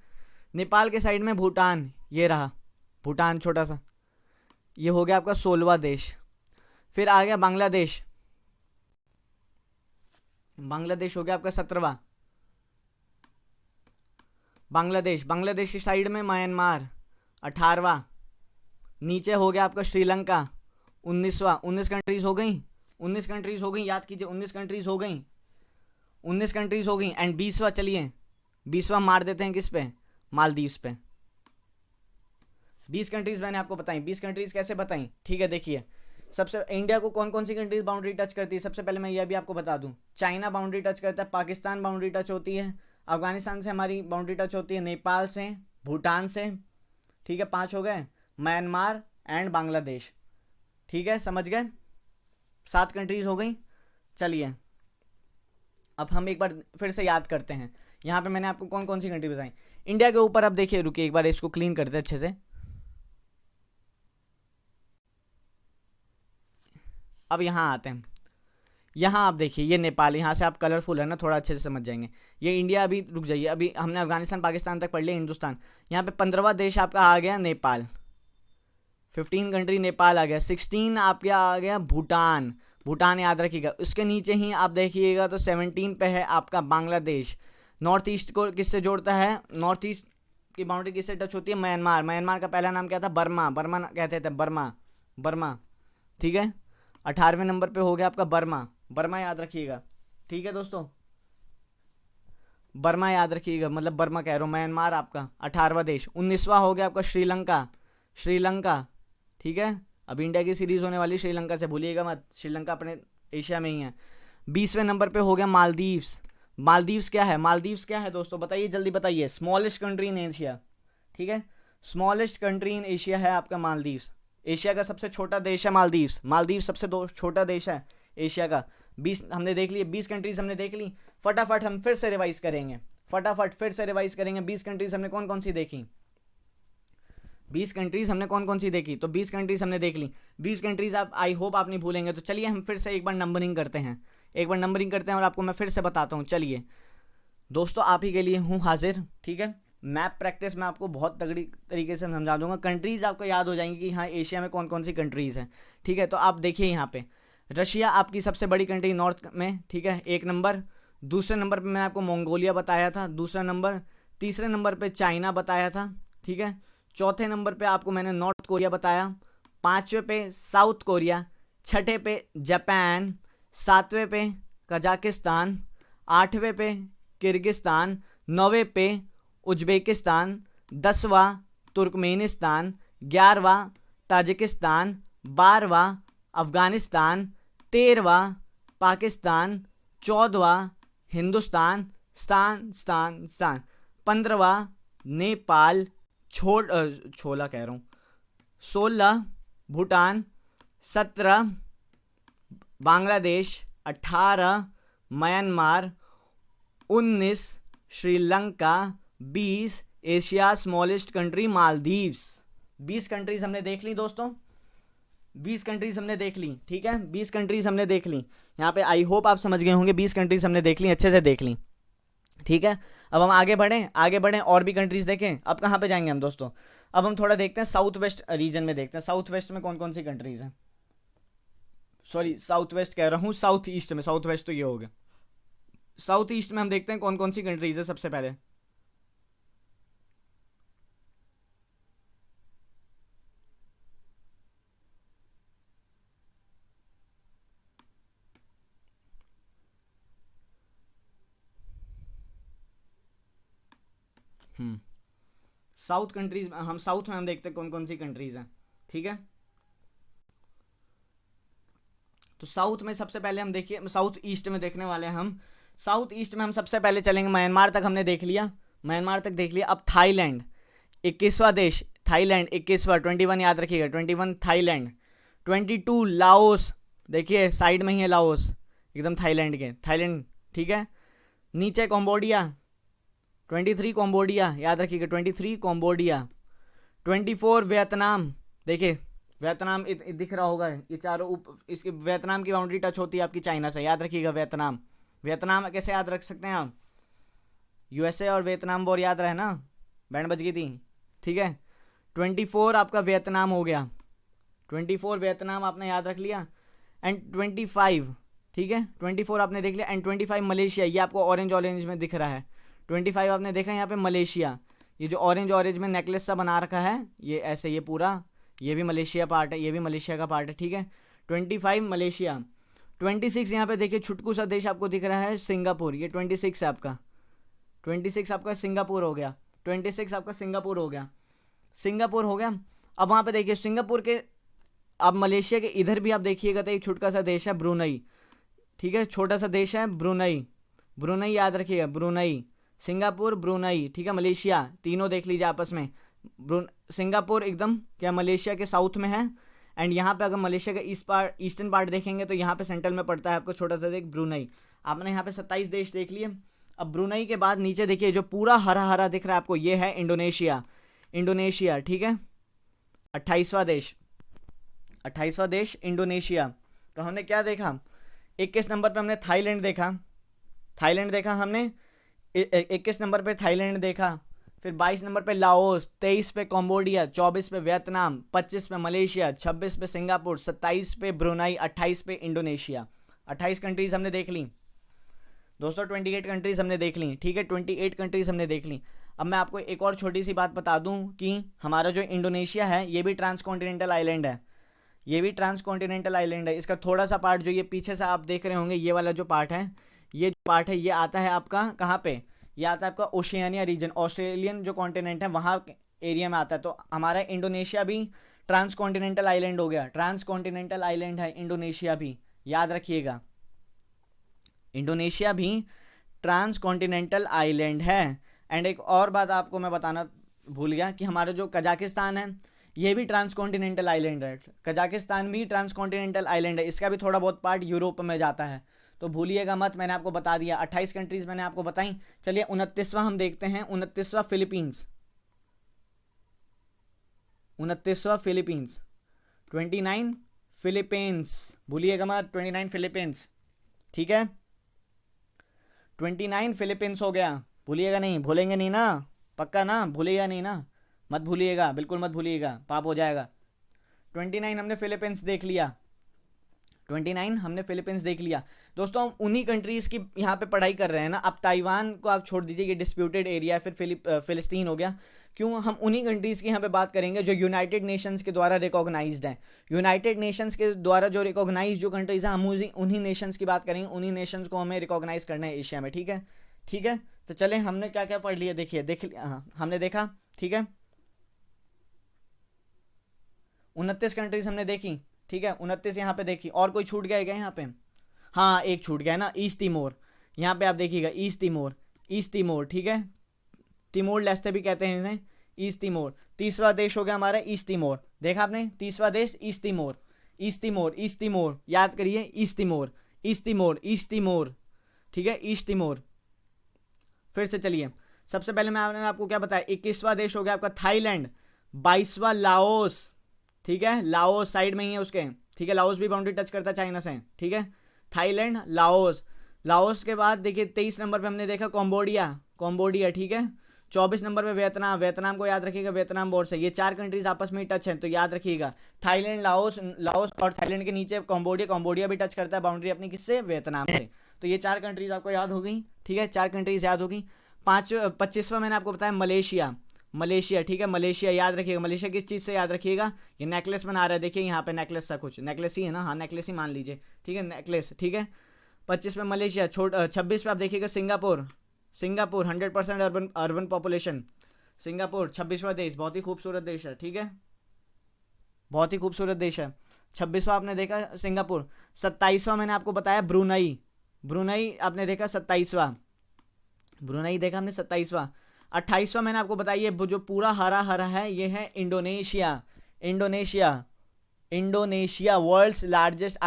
नेपाल के साइड में भूटान, ये रहा भूटान छोटा सा, ये हो गया आपका 16वां देश। फिर आ गया बांग्लादेश, बांग्लादेश हो गया आपका 17वां। बांग्लादेश, बांग्लादेश की साइड में म्यांमार 18वां। नीचे हो गया आपका श्रीलंका 19वां। 19 कंट्रीज हो गई, 19 कंट्रीज हो गई, याद कीजिए 19 कंट्रीज हो गई, 19 कंट्रीज हो गई। एंड 20वां, चलिए 20वां मार देते हैं किस पे? मालदीव्स पे। 20 कंट्रीज मैंने आपको बताई। 20 कंट्रीज कैसे बताई? ठीक है, देखिए सबसे इंडिया को कौन कौन सी कंट्रीज बाउंड्री टच करती है? सबसे पहले मैं यह भी आपको बता दूं, चाइना बाउंड्री टच करता है, पाकिस्तान बाउंड्री टच होती है, अफगानिस्तान से हमारी बाउंड्री टच होती है, नेपाल से, भूटान से। ठीक है, 5 हो गए, म्यांमार एंड बांग्लादेश। ठीक है, समझ गए? 7 कंट्रीज हो गई। चलिए अब हम एक बार फिर से याद करते हैं। यहाँ पे मैंने आपको कौन कौन सी कंट्री बताई। इंडिया के ऊपर अब देखिए, रुकिए एक बार इसको क्लीन करते हैं अच्छे से। अब यहाँ आते हैं, यहाँ आप देखिए ये नेपाल, यहाँ से आप कलरफुल है ना, थोड़ा अच्छे से समझ जाएंगे। ये इंडिया, अभी रुक जाइए, अभी हमने अफगानिस्तान पाकिस्तान तक पढ़ लिया, हिंदुस्तान। यहाँ पे 15वां देश आपका आ गया नेपाल, 15 कंट्री नेपाल आ गया। 16 आपका आ गया भूटान, भूटान याद रखिएगा। उसके नीचे ही आप देखिएगा तो 17 पे है आपका बांग्लादेश। नॉर्थ ईस्ट को किससे जोड़ता है? नॉर्थ ईस्ट की बाउंड्री किससे टच होती है? म्यांमार। म्यांमार का पहला नाम क्या था? बर्मा, बर्मा कहते थे, बर्मा, बर्मा। ठीक है, 18वें नंबर पे हो गया आपका बर्मा, बर्मा याद रखिएगा। ठीक है दोस्तों, बर्मा याद रखिएगा, मतलब बर्मा कह रहा हूँ, म्यांमार आपका 18वां देश। 19वां हो गया आपका श्रीलंका, श्रीलंका। ठीक है, अब इंडिया की सीरीज होने वाली, श्रीलंका से भूलिएगा मत, श्रीलंका अपने एशिया में ही है। 20वें नंबर पे हो गया मालदीव्स, मालदीव्स क्या है? मालदीव्स क्या है दोस्तों, बताइए जल्दी बताइए। स्मॉलेस्ट कंट्री इन एशिया, ठीक है, स्मॉलेस्ट कंट्री इन एशिया है आपका मालदीव्स। एशिया का सबसे छोटा देश है मालदीव्स। मालदीव्स सबसे छोटा देश है एशिया का। 20 हमने देख लिए, 20 कंट्रीज हमने देख ली। फटाफट हम फिर से रिवाइज करेंगे, फटाफट फिर से रिवाइज करेंगे। 20 कंट्रीज हमने कौन कौन सी देखी? 20 कंट्रीज हमने कौन कौन सी देखी? तो 20 कंट्रीज हमने देख ली। 20 कंट्रीज आप, आई होप आप नहीं भूलेंगे। तो चलिए हम फिर से एक बार नंबरिंग करते हैं, एक बार नंबरिंग करते हैं और आपको मैं फिर से बताता हूँ। चलिए दोस्तों, आप ही के लिए हूँ हाजिर, ठीक है। मैप प्रैक्टिस मैं आपको बहुत तगड़ी तरीके से समझा दूंगा। कंट्रीज आपको याद हो जाएंगी कि हाँ एशिया में कौन कौन सी कंट्रीज हैं, ठीक है। तो आप देखिए यहाँ पे रशिया आपकी सबसे बड़ी कंट्री नॉर्थ में, ठीक है, 1 नंबर। दूसरे नंबर पे मैंने आपको मंगोलिया बताया था, दूसरा नंबर। तीसरे नंबर पे चाइना बताया था, ठीक है। चौथे नंबर पे आपको मैंने नॉर्थ कोरिया बताया। 5वें पे साउथ कोरिया। 6ठे पे जापान। 7वें पे कजाकिस्तान। 8वें पे किर्गिस्तान। 9वें पे उज्बेकिस्तान। 10वां तुर्कमेनिस्तान। 11वां ताजिकिस्तान। 12वां अफ़गानिस्तान। 13वां पाकिस्तान। 14वां हिंदुस्तान स्तान स्तान स्तान। 15वां नेपाल। छोला कह रहा हूँ। 16 Bhutan. 17 Bangladesh. 18 Myanmar. 19 Sri Lanka. 20 Asia smallest country Maldives. 20 countries हमने देख ली दोस्तों, 20 कंट्रीज हमने देख ली, ठीक है। 20 कंट्रीज हमने देख ली यहाँ पे। आई होप आप समझ गए होंगे। 20 कंट्रीज हमने देख ली, अच्छे से देख ली, ठीक है। अब हम आगे बढ़ें और भी कंट्रीज देखें। अब कहाँ पे जाएंगे हम दोस्तों? अब हम थोड़ा देखते हैं साउथ वेस्ट रीजन में, देखते हैं साउथ वेस्ट में कौन कौन सी कंट्रीज हैं। सॉरी, साउथ वेस्ट कह रहा हूँ, साउथ ईस्ट में। साउथ वेस्ट तो ये हो गया। साउथ ईस्ट में हम देखते हैं कौन कौन सी कंट्रीज है सबसे पहले। साउथ कंट्रीज, हम साउथ में हम देखते हैं कौन कौन सी कंट्रीज हैं, ठीक है। तो साउथ में सबसे पहले हम देखिए, साउथ ईस्ट में देखने वाले हैं हम। साउथ ईस्ट में हम सबसे पहले चलेंगे, म्यांमार तक हमने देख लिया, म्यांमार तक देख लिया। अब थाईलैंड 21वां देश, थाईलैंड 21वां, 21 याद रखिएगा, 21 थाईलैंड। 22 लाओस, देखिए साइड में ही है लाओस एकदम थाईलैंड के, थाईलैंड, ठीक है। नीचे कम्बोडिया 23 कम्बोडिया, याद रखिएगा 23 कम्बोडिया। 24 वियतनाम, देखिए वियतनाम दिख रहा होगा, ये चारों इसकी वियतनाम की बाउंड्री टच होती है आपकी चाइना से, याद रखिएगा वियतनाम। वियतनाम कैसे याद रख सकते हैं आप? यूएसए और वियतनाम वॉर याद रहे ना, बैंड बज गई थी, ठीक है। 24 आपका वियतनाम हो गया, 24 वियतनाम आपने याद रख लिया। एंड 25, ठीक है, 24 आपने देख लिया। एंड 25 मलेशिया, ये आपको ऑरेंज ऑरेंज में दिख रहा है। 25 आपने देखा यहाँ पे मलेशिया, ये जो ऑरेंज ऑरेंज में नेकलेस सा बना रखा है, ये ऐसे, ये पूरा, ये भी मलेशिया पार्ट है, ये भी मलेशिया का पार्ट है, ठीक है। 25 मलेशिया। 26 यहाँ पे देखिए छुटकू सा देश आपको दिख रहा है, सिंगापुर, ये 26 है आपका, 26 आपका सिंगापुर हो गया, 26 आपका सिंगापुर हो गया, सिंगापुर हो गया। अब वहाँ पे देखिए सिंगापुर के, अब मलेशिया के इधर भी आप देखिएगा तो एक छुटका सा देश है ब्रुनई, ठीक है, छोटा सा देश है ब्रुनई, ब्रुनई याद रखिएगा, ब्रुनई, सिंगापुर, ब्रुनई, ठीक है। मलेशिया, तीनों देख लीजिए आपस में। सिंगापुर एकदम क्या मलेशिया के साउथ में है। एंड यहाँ पे अगर मलेशिया का ईस्टर्न पार्ट देखेंगे तो यहाँ पे सेंट्रल में पड़ता है आपको छोटा सा देश ब्रुनई। आपने यहाँ पे 27 देश देख लिए। अब ब्रुनई के बाद नीचे देखिए जो पूरा हरा हरा दिख रहा है आपको, ये है इंडोनेशिया, इंडोनेशिया, ठीक है, 28वां देश, 28वां देश इंडोनेशिया। तो हमने क्या देखा? 21 नंबर पे हमने थाईलैंड देखा, थाईलैंड देखा हमने, 21 नंबर पे थाईलैंड देखा। फिर 22 नंबर पे लाओस, 23 पे कम्बोडिया, 24 पे वियतनाम, 25 पे मलेशिया, 26 पे सिंगापुर, 27 पे ब्रुनई, 28 पे इंडोनेशिया। 28 कंट्रीज हमने देख ली दोस्तों, 28 कंट्रीज हमने देख ली, ठीक है, 28 कंट्रीज हमने देख ली। अब मैं आपको एक और छोटी सी बात बता दूं कि हमारा जो इंडोनेशिया है ये भी ट्रांसकॉन्टिनेंटल आइलैंड है, ये भी ट्रांसकॉन्टिनेंटल आइलैंड है। इसका थोड़ा सा पार्ट जो ये पीछे से आप देख रहे होंगे, ये वाला जो पार्ट है, ये जो पार्ट है ये आता है आपका कहाँ पे? ये आता है आपका ओशियानिया रीजन, ऑस्ट्रेलियन जो कॉन्टिनेंट है वहाँ एरिया में आता है। तो हमारा इंडोनेशिया भी ट्रांसकॉन्टिनेंटल आइलैंड हो गया, ट्रांसकॉन्टिनेंटल आइलैंड है इंडोनेशिया भी, याद रखिएगा, इंडोनेशिया भी ट्रांस कॉन्टिनेंटल आइलैंड है। एंड एक और बात आपको मैं बताना भूल गया कि हमारा जो कजाकिस्तान है ये भी ट्रांस कॉन्टिनेंटल आइलैंड है। कजाकिस्तान भी ट्रांस कॉन्टिनेंटल आइलैंड है, इसका भी थोड़ा बहुत पार्ट यूरोप में जाता है, तो भूलिएगा मत, मैंने आपको बता दिया। 28 कंट्रीज मैंने आपको बताई। चलिए 29वां हम देखते हैं। 29वां फिलीपींस। 29वां फिलीपींस। 29 फिलीपींस, भूलिएगा मत, 29 फिलीपींस, ठीक है। 29 फिलीपींस हो गया, भूलिएगा नहीं, भूलेंगे नहीं ना, पक्का ना, भूलिएगा नहीं ना, मत भूलिएगा, बिल्कुल मत भूलिएगा, पाप हो जाएगा। 29 हमने फिलीपींस देख लिया। 29 हमने फिलीपींस देख लिया। दोस्तों हम उन्हीं कंट्रीज़ की यहाँ पे पढ़ाई कर रहे हैं ना। अब ताइवान को आप छोड़ दीजिए, ये डिस्प्यूटेड एरिया है, फिर फिलिस्तीन हो गया। क्यों हम उन्हीं कंट्रीज़ की यहाँ पे बात करेंगे जो यूनाइटेड नेशंस के द्वारा रिकॉग्नाइज्ड हैं। यूनाइटेड नेशंस के द्वारा जो रिकॉग्नाइज जो कंट्रीज़ हैं, हम उन्हीं नेशंस की बात करेंगे। उन्हीं नेशंस को हमें रिकॉग्नाइज करना है एशिया में, ठीक है। ठीक है, तो चले, हमने क्या क्या पढ़ लिया, देखिए देख लिया, हाँ हमने देखा, ठीक है। 29 कंट्रीज हमने देखी, ठीक है। 29 यहाँ पे देखी। और कोई छूट गया क्या यहाँ पे? हाँ एक छूट गया ना, ईस्ट तिमोर। यहाँ पे आप देखिएगा ईस्ट तिमोर, ईस्ट तिमोर, ठीक है। तिमोर लेस्ते भी कहते हैं इन्हें, ईस्ट तिमोर। तीसरा देश हो गया हमारा ईस्ट तिमोर, देखा आपने, तीसरा देश east Timor. East Timor, East Timor, याद करिए, east Timor, East Timor, East Timor, ठीक है, ईस्ट तिमोर। फिर से चलिए, सबसे पहले मैं आपको क्या बताया, 21वां देश हो गया आपका थाईलैंड। 22वां लाओस, ठीक है, लाओस साइड में ही है उसके, ठीक है, लाओस भी बाउंड्री टच करता है चाइना से, ठीक है। Thailand, Laos. लाओस के बाद देखिए 23 नंबर पे हमने देखा कम्बोडिया, कम्बोडिया, ठीक है। 24 नंबर पे वियतनाम, वियतनाम को याद रखिएगा, वियतनाम बोर्ड से। ये 4 कंट्रीज आपस में ही टच हैं, तो याद रखिएगा थाईलैंड, लाओस, लाओस और थाईलैंड के नीचे कम्बोडिया, कम्बोडिया भी टच करता है बाउंड्री अपनी, किससे, वियतनाम से। तो ये 4 कंट्रीज आपको याद हो गई, ठीक है, 4 कंट्रीज याद हो गई। 25वां मैंने आपको बताया मलेशिया, मलेशिया, ठीक है, मलेशिया याद रखिएगा। मलेशिया किस चीज़ से याद रखिएगा, ये नेकलेस बना रहा है, देखिए यहाँ पे नेकलेस सा कुछ, नेकलेस ही है ना, हाँ नेकलेस ही मान लीजिए, ठीक है, नेकलेस, ठीक है। 25 पे मलेशिया। 26 पे आप देखिएगा Singapore, Singapore 100% urban population, Singapore 26वां देश, बहुत ही खूबसूरत देश है, ठीक है, बहुत ही खूबसूरत देश है। 26वां आपने देखा सिंगापुर। 27वां मैंने आपको बताया ब्रुनई, ब्रुनई आपने देखा 27वां, ब्रुनई देखा हमने 27वां। 28वां मैंने आपको बताया, ये जो पूरा हरा हरा है ये है Indonesia, Indonesia, Indonesia world's largest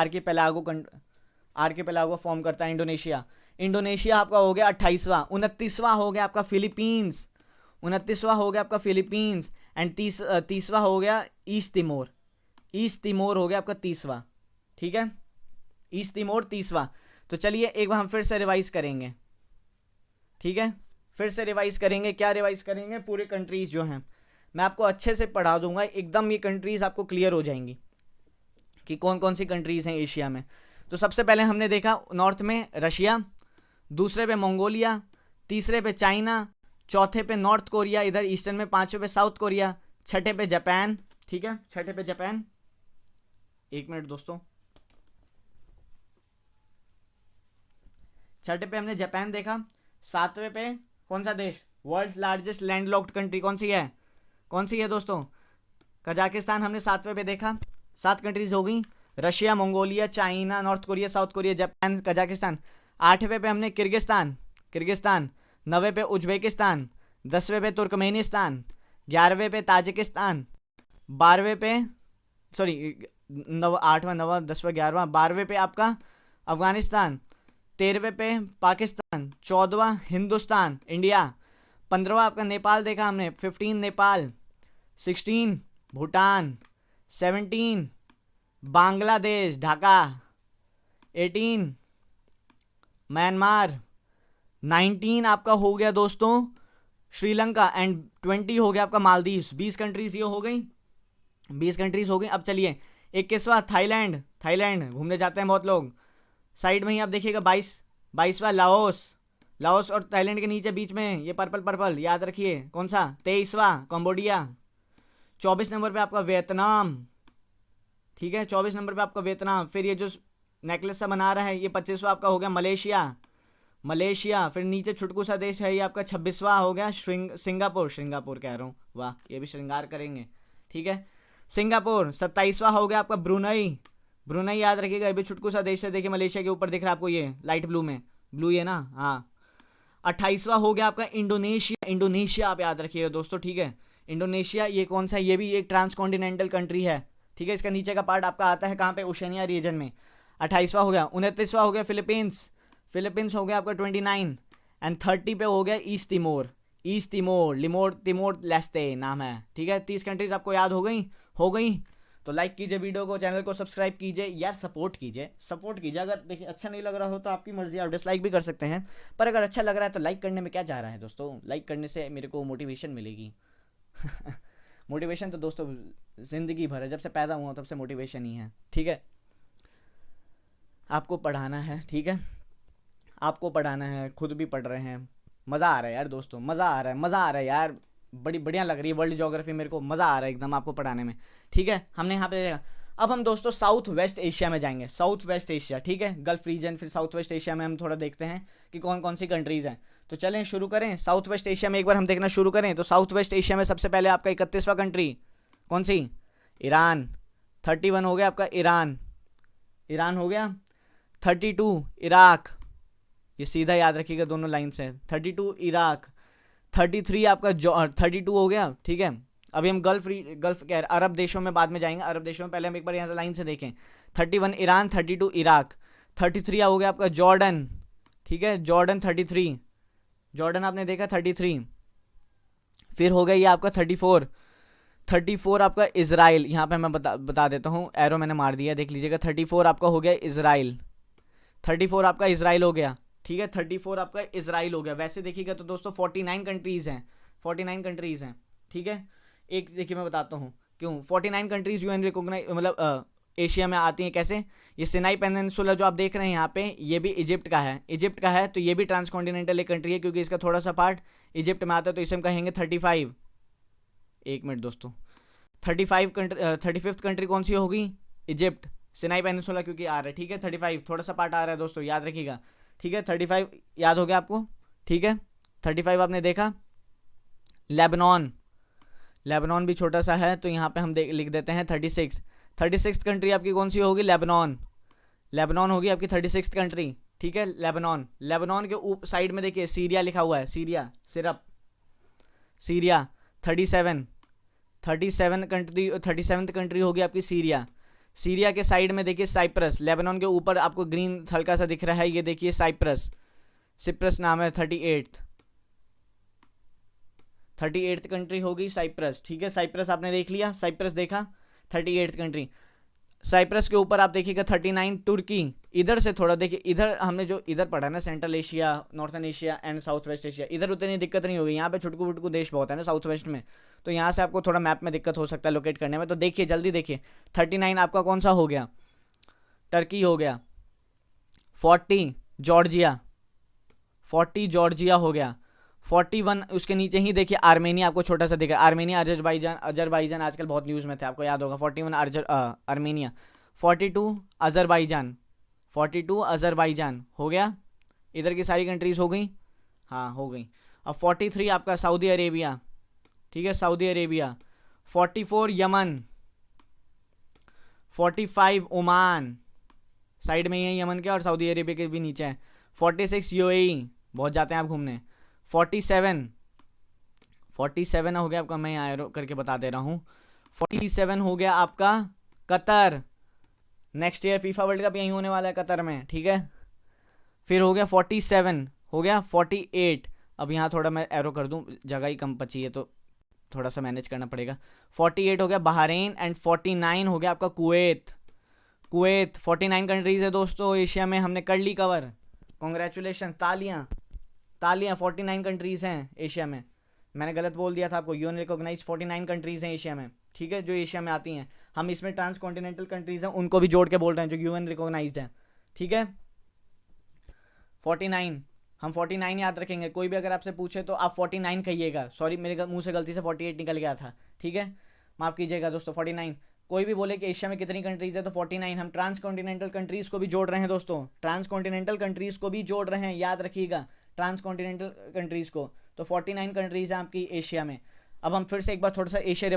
archipelago form करता है इंडोनेशिया। इंडोनेशिया आपका हो गया 28वां। 29वां हो गया आपका फिलीपींस, 29वां हो गया आपका फिलीपींस। एंड 30वां हो गया ईस्ट तिमोर, ईस्ट तिमोर हो गया आपका 30वां, ठीक है, ईस्ट तिमोर 30वां। तो चलिए एक बार हम फिर से रिवाइज करेंगे, ठीक है, फिर से रिवाइज करेंगे। क्या रिवाइज करेंगे, पूरे कंट्रीज जो हैं मैं आपको अच्छे से पढ़ा दूंगा, एकदम ये कंट्रीज आपको क्लियर हो जाएंगी कि कौन कौन सी कंट्रीज हैं एशिया में। तो सबसे पहले हमने देखा नॉर्थ में रशिया, दूसरे पे मंगोलिया, तीसरे पे चाइना, चौथे पे नॉर्थ कोरिया इधर ईस्टर्न में, पांचवें पे साउथ कोरिया, छठे पे जापान, ठीक है, छठे पे जापान। एक मिनट दोस्तों, छठे पे हमने जापान देखा। सातवें पे कौन सा देश, वर्ल्ड्स लार्जेस्ट लैंडलॉक्ड कंट्री कौन सी है, कौन सी है दोस्तों, कजाकिस्तान हमने 7वें पे देखा। 7 कंट्रीज हो गई, Russia, Mongolia, China, North Korea, South Korea, Japan, Kazakhstan. 8वें पे हमने किर्गिस्तान, किर्गिस्तान। 9वें पे उज्बेकिस्तान, 10वें पे तुर्कमेनिस्तान, 11वें पे ताजिकिस्तान, 12वें पे सॉरी 8वां 9वां 10वां 11वां 12वें पे आपका अफगानिस्तान, 13वें पे पाकिस्तान, 14वां हिंदुस्तान इंडिया, 15वां आपका नेपाल देखा हमने, 15 नेपाल, 16 भूटान, 17 बांग्लादेश ढाका, 18 म्यांमार, 19 आपका हो गया दोस्तों श्रीलंका, एंड 20 हो गया आपका मालदीव्स। 20 कंट्रीज ये हो गई, 20 कंट्रीज हो गई। अब चलिए 21वां थाईलैंड, थाईलैंड घूमने जाते हैं बहुत लोग, साइड में ही आप देखिएगा 22वां लाओस, लाओस और थाईलैंड के नीचे बीच में ये पर्पल पर्पल याद रखिए कौन सा। 23वां कंबोडिया, 24 नंबर पे आपका वियतनाम, ठीक है, 24 नंबर पे आपका वियतनाम। फिर ये जो नेकलेस सा बना रहा है ये 25वां आपका हो गया मलेशिया, मलेशिया। फिर नीचे छुटकू सा देश है ये आपका 26वां हो गया सिंगापुर, सिंगापुर कह रहा हूँ, वाह ये भी श्रृंगार करेंगे, ठीक है, सिंगापुर। 27वां हो गया आपका ब्रुनई, ब्रुनई याद रखिएगा ये भी छुटकू सा देश है, देखिए मलेशिया के ऊपर दिख रहा है आपको ये लाइट ब्लू में, ब्लू ये ना, हाँ 28वां हो गया आपका इंडोनेशिया। इंडोनेशिया आप याद रखिएगा दोस्तों, ठीक है। इंडोनेशिया ये कौन सा है, ये भी एक ट्रांसकॉन्टिनेंटल कंट्री है, ठीक है। इसका नीचे का पार्ट आपका आता है कहाँ पे, ओशनिया रीजन में। 28वां हो गया। 29वां हो गया फिलीपींस। फिलीपींस हो गया आपका 29। एंड 30 पे हो गया ईस्ट तिमोर। ईस्ट तिमोर, लिमोर तिमोर लेस्टे नाम है, ठीक है। 30 कंट्रीज आपको याद हो गई। तो लाइक कीजिए वीडियो को, चैनल को सब्सक्राइब कीजिए यार, सपोर्ट कीजिए। अगर देखिए अच्छा नहीं लग रहा हो तो आपकी मर्जी, आप डिसलाइक भी कर सकते हैं, पर अगर अच्छा लग रहा है तो लाइक करने में क्या जा रहा है दोस्तों। लाइक करने से मेरे को मोटिवेशन मिलेगी। मोटिवेशन तो दोस्तों ज़िंदगी भर है, जब से पैदा हुआ तब से मोटिवेशन ही है, ठीक है। आपको पढ़ाना है, ठीक है, आपको पढ़ाना है, खुद भी पढ़ रहे हैं। मज़ा आ रहा है यार दोस्तों, मज़ा आ रहा है यार, बड़ी बढ़िया लग रही है वर्ल्ड ज्योग्राफी, मेरे को मज़ा आ रहा है एकदम आपको पढ़ाने में, ठीक है। हमने यहाँ पे अब हम दोस्तों साउथ वेस्ट एशिया में जाएंगे। साउथ वेस्ट एशिया, ठीक है, गल्फ रीजन, फिर साउथ वेस्ट एशिया में हम थोड़ा देखते हैं कि कौन कौन सी कंट्रीज़ हैं। तो चलें शुरू करें। साउथ वेस्ट एशिया में एक बार हम देखना शुरू करें तो साउथ वेस्ट एशिया में सबसे पहले आपका 31वां कंट्री कौन सी, ईरान। 31 हो गया आपका ईरान हो गया। 32 इराक, ये सीधा याद रखिएगा दोनों लाइन से, 32 इराक। 33 आपका 32 हो गया, ठीक है। अभी हम गल्फ कह रहे अरब देशों में बाद में जाएंगे, अरब देशों में पहले हम एक बार यहाँ लाइन से देखें। 31 ईरान, 32 इराक। 33 हो गया आपका जॉर्डन, ठीक है, जॉर्डन 33, जॉर्डन आपने देखा 33। फिर हो गया ये आपका 34 आपका इजराइल। यहाँ पे मैं बता देता हूँ, एरो मैंने मार दिया, देख लीजिएगा। 34 आपका हो गया इजराइल। 34 आपका इजराइल हो गया, ठीक है। 34 आपका इजराइल हो गया। वैसे देखिएगा तो दोस्तों 49 कंट्रीज़ हैं, 49 कंट्रीज़ हैं, ठीक है। एक देखिए मैं बताता हूँ क्यों 49 कंट्रीज़ यूएन रिकॉग्नाइज मतलब एशिया में आती हैं कैसे। ये सिनाई पेनिनसुला जो आप देख रहे हैं यहाँ पे, ये भी इजिप्ट का है, तो ये भी ट्रांसकॉन्टिनेंटल एक कंट्री है, क्योंकि इसका थोड़ा सा पार्ट इजिप्ट में आता है, तो इसे हम कहेंगे 35। एक मिनट दोस्तों, 35 कंट्री कौन सी होगी, इजिप्ट। सिनाई पेनिनसुला क्योंकि आ रहा है, ठीक है। 35 थोड़ा सा पार्ट आ रहा है दोस्तों, याद रखिएगा, ठीक है। 35 याद हो गया आपको, ठीक है। 35 आपने देखा। लेबनान भी छोटा सा है, तो यहाँ पे हम लिख देते हैं 36 कंट्री आपकी कौन सी होगी, लेबनान होगी आपकी 36 कंट्री, ठीक है। लेबनान के साइड में देखिए सीरिया लिखा हुआ है, सीरिया 37 कंट्री, 37th कंट्री होगी आपकी सीरिया के साइड में देखिए साइप्रस। लेबनान के ऊपर आपको ग्रीन हल्का सा दिख रहा है, ये देखिए सिप्रस नाम है। 38th कंट्री होगी साइप्रस, ठीक है। साइप्रस आपने देख लिया, साइप्रस देखा, 38th कंट्री। साइप्रस के ऊपर आप देखिएगा 39 तुर्की। इधर से थोड़ा देखिए, इधर हमने जो इधर पढ़ा ना, central Asia, northern Asia and south west Asia, इधर उतनी दिक्कत नहीं होगी। यहाँ पे छुटकू वुटकू देश बहुत है ना साउथ वेस्ट में, तो यहाँ से आपको थोड़ा मैप में दिक्कत हो सकता है लोकेट करने में। तो देखिए जल्दी देखिए, 39 आपका कौन सा हो गया, टर्की हो गया। 40 जॉर्जिया हो गया। 41 उसके नीचे ही देखिए आर्मेनिया आपको छोटा सा दिखा, आर्मेनिया, अजरबैजान आजकल बहुत न्यूज़ में थे, आपको याद होगा। 41 आर्मेनिया। 42 अजरबैजान हो गया। इधर की सारी कंट्रीज़ हो गई, हाँ हो गई। अब 43 आपका सऊदी अरेबिया, ठीक है, Saudi Arabia. 44 Yemen. 45 Oman, side में ही है यमन के और सऊदी अरेबिया के भी नीचे है। 46 यूएई, बहुत जाते हैं आप घूमने। 47 हो गया आपका, मैं यहाँ करके बता दे रहा हूँ। 47 हो गया आपका Qatar. Next year FIFA world cup यहीं होने वाला है कतर में, ठीक है। फिर हो गया 47, हो गया 48। अब यहाँ थोड़ा मैं एरो कर दूँ, जगह ही कम बची है तो थोड़ा सा मैनेज करना पड़ेगा। 48 हो गया बहरीन एंड 49 हो गया आपका कुवैत। 49 कंट्रीज़ है दोस्तों एशिया में, हमने कर ली कवर। कॉन्ग्रेचुलेशन, तालियां। 49 कंट्रीज़ हैं एशिया में। मैंने गलत बोल दिया था आपको, यूएन रिकॉग्नाइज 49 कंट्रीज़ हैं एशिया में, ठीक है, जो एशिया में आती हैं। हम इसमें ट्रांसकॉन्टिनेंटल कंट्रीज़ हैं उनको भी जोड़ के बोल रहे हैं जो यूएन रिकॉग्नाइज्ड हैं, ठीक है। 49 हम 49 याद रखेंगे। कोई भी अगर आपसे पूछे तो आप 49 कहिएगा। सॉरी, मेरे मुंह से गलती से 48 निकल गया था, ठीक है, माफ़ कीजिएगा दोस्तों। 49 कोई भी बोले कि एशिया में कितनी कंट्रीज़ है तो 49। हम ट्रांसकॉन्टिनेंटल कंट्रीज़ को भी जोड़ रहे हैं दोस्तों, ट्रांसकॉन्टिनेंटल कंट्रीज़ को भी जोड़ रहे हैं, याद रखिएगा ट्रांसकॉन्टिनेंटल कंट्रीज़ को। तो 49 कंट्रीज़ हैं आपकी एशिया में। अब हम फिर से एक बार थोड़ा सा एशिया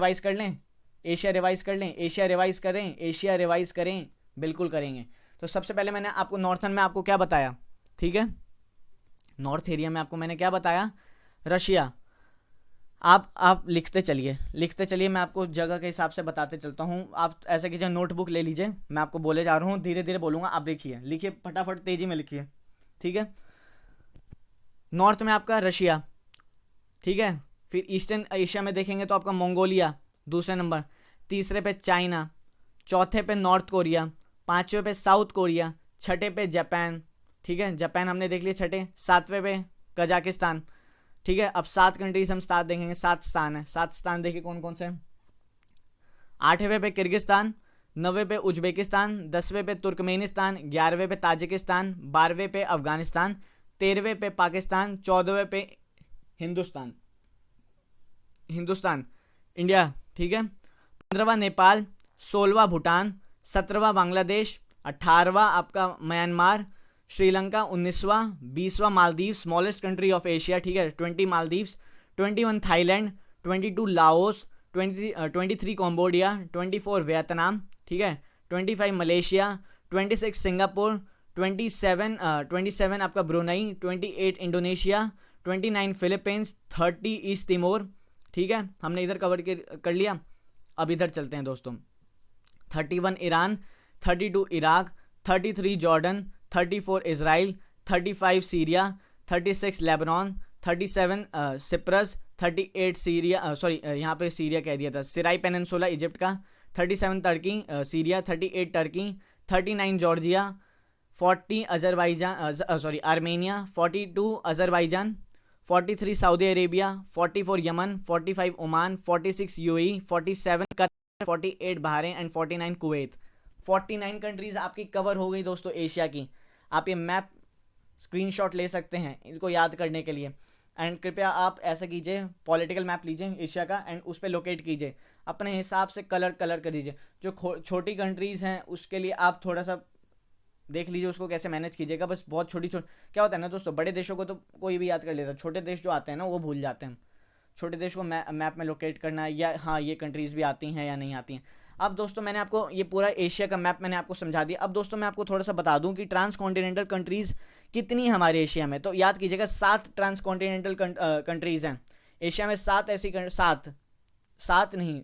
रिवाइज़ करें, बिल्कुल करेंगे। तो सबसे पहले मैंने आपको नॉर्थन में आपको क्या बताया, ठीक है, नॉर्थ एरिया में आपको मैंने क्या बताया, रशिया। आप लिखते चलिए, मैं आपको जगह के हिसाब से बताते चलता हूँ। आप ऐसे कीजिए, नोटबुक ले लीजिए, मैं आपको बोले जा रहा हूँ, धीरे धीरे बोलूँगा, आप लिखिए फटाफट, तेजी में लिखिए, ठीक है। नॉर्थ में आपका रशिया, ठीक है। फिर ईस्टर्न एशिया में देखेंगे तो आपका मंगोलिया दूसरे नंबर, तीसरे पे चाइना, चौथे पे नॉर्थ कोरिया, पांचवे पे साउथ कोरिया, छठे पे जापान, ठीक है, जापान हमने देख लिया छठे, सातवें पे कजाकिस्तान, ठीक है। अब 7 कंट्रीज हम साथ देखेंगे, 7 स्थान है, 7 स्थान देखिए कौन कौन से। आठवें पे किर्गिस्तान, 9वें पे उज्बेकिस्तान, 10वें पे तुर्कमेनिस्तान, 11वें पे ताजिकिस्तान, 12वें पे अफगानिस्तान, 13वें पे पाकिस्तान, 14वें पे हिंदुस्तान इंडिया, ठीक है। 15वां नेपाल, 16वां भूटान, 17वां बांग्लादेश, 18वां आपका म्यांमार, श्रीलंका 19वां, 20वां Maldives, smallest country of Asia, ठीक है, 20 Maldives, 21 Thailand, 22 Laos, 23 Cambodia, 24 Vietnam, ठीक है, 25 मलेशिया, 26 सिंगापुर, 27 आपका Brunei, 28 Indonesia, 29 Philippines, 30 East Timor, ठीक है, हमने इधर कवर कर लिया। अब इधर चलते हैं दोस्तों, 31 Iran, 32 Iraq, 33 Jordan, 34 Israel, 35 Syria, 36 Lebanon, 37 Cyprus, 38 Syria, sorry यहाँ पे सीरिया कह दिया था, सिराई पेनिनसुला इजिप्ट का, 37 Turkey, Syria, 38 Turkey, 39 Georgia, 40 Azerbaijan, sorry Armenia, 42 Azerbaijan, 43 Saudi Arabia, 44 Yemen, 45 Oman, 46 UAE, 47 Qatar, 48 Bahrain and 49 Kuwait. 49 countries आपकी कवर हो गई दोस्तों एशिया की। आप ये मैप स्क्रीनशॉट ले सकते हैं इनको याद करने के लिए। एंड कृपया आप ऐसा कीजिए, पॉलिटिकल मैप लीजिए एशिया का एंड उस पर लोकेट कीजिए, अपने हिसाब से कलर कर दीजिए। जो छोटी कंट्रीज़ हैं उसके लिए आप थोड़ा सा देख लीजिए उसको कैसे मैनेज कीजिएगा। बस बहुत छोटी क्या होता है ना दोस्तों, बड़े देशों को तो कोई भी याद कर लेता है, छोटे देश जो आते हैं ना वो भूल जाते हैं। छोटे देश को मैप में लोकेट करना, या हाँ ये कंट्रीज़ भी आती हैं या नहीं आती हैं। अब दोस्तों मैंने आपको ये पूरा एशिया का मैप मैंने आपको समझा दिया। अब दोस्तों मैं आपको थोड़ा सा बता दूं कि ट्रांस कॉन्टिनेंटल कंट्रीज़ कितनी हमारे एशिया में। तो याद कीजिएगा 7 ट्रांस कॉन्टिनेंटल कंट्रीज़ हैं एशिया में। 7 ऐसी 7 नहीं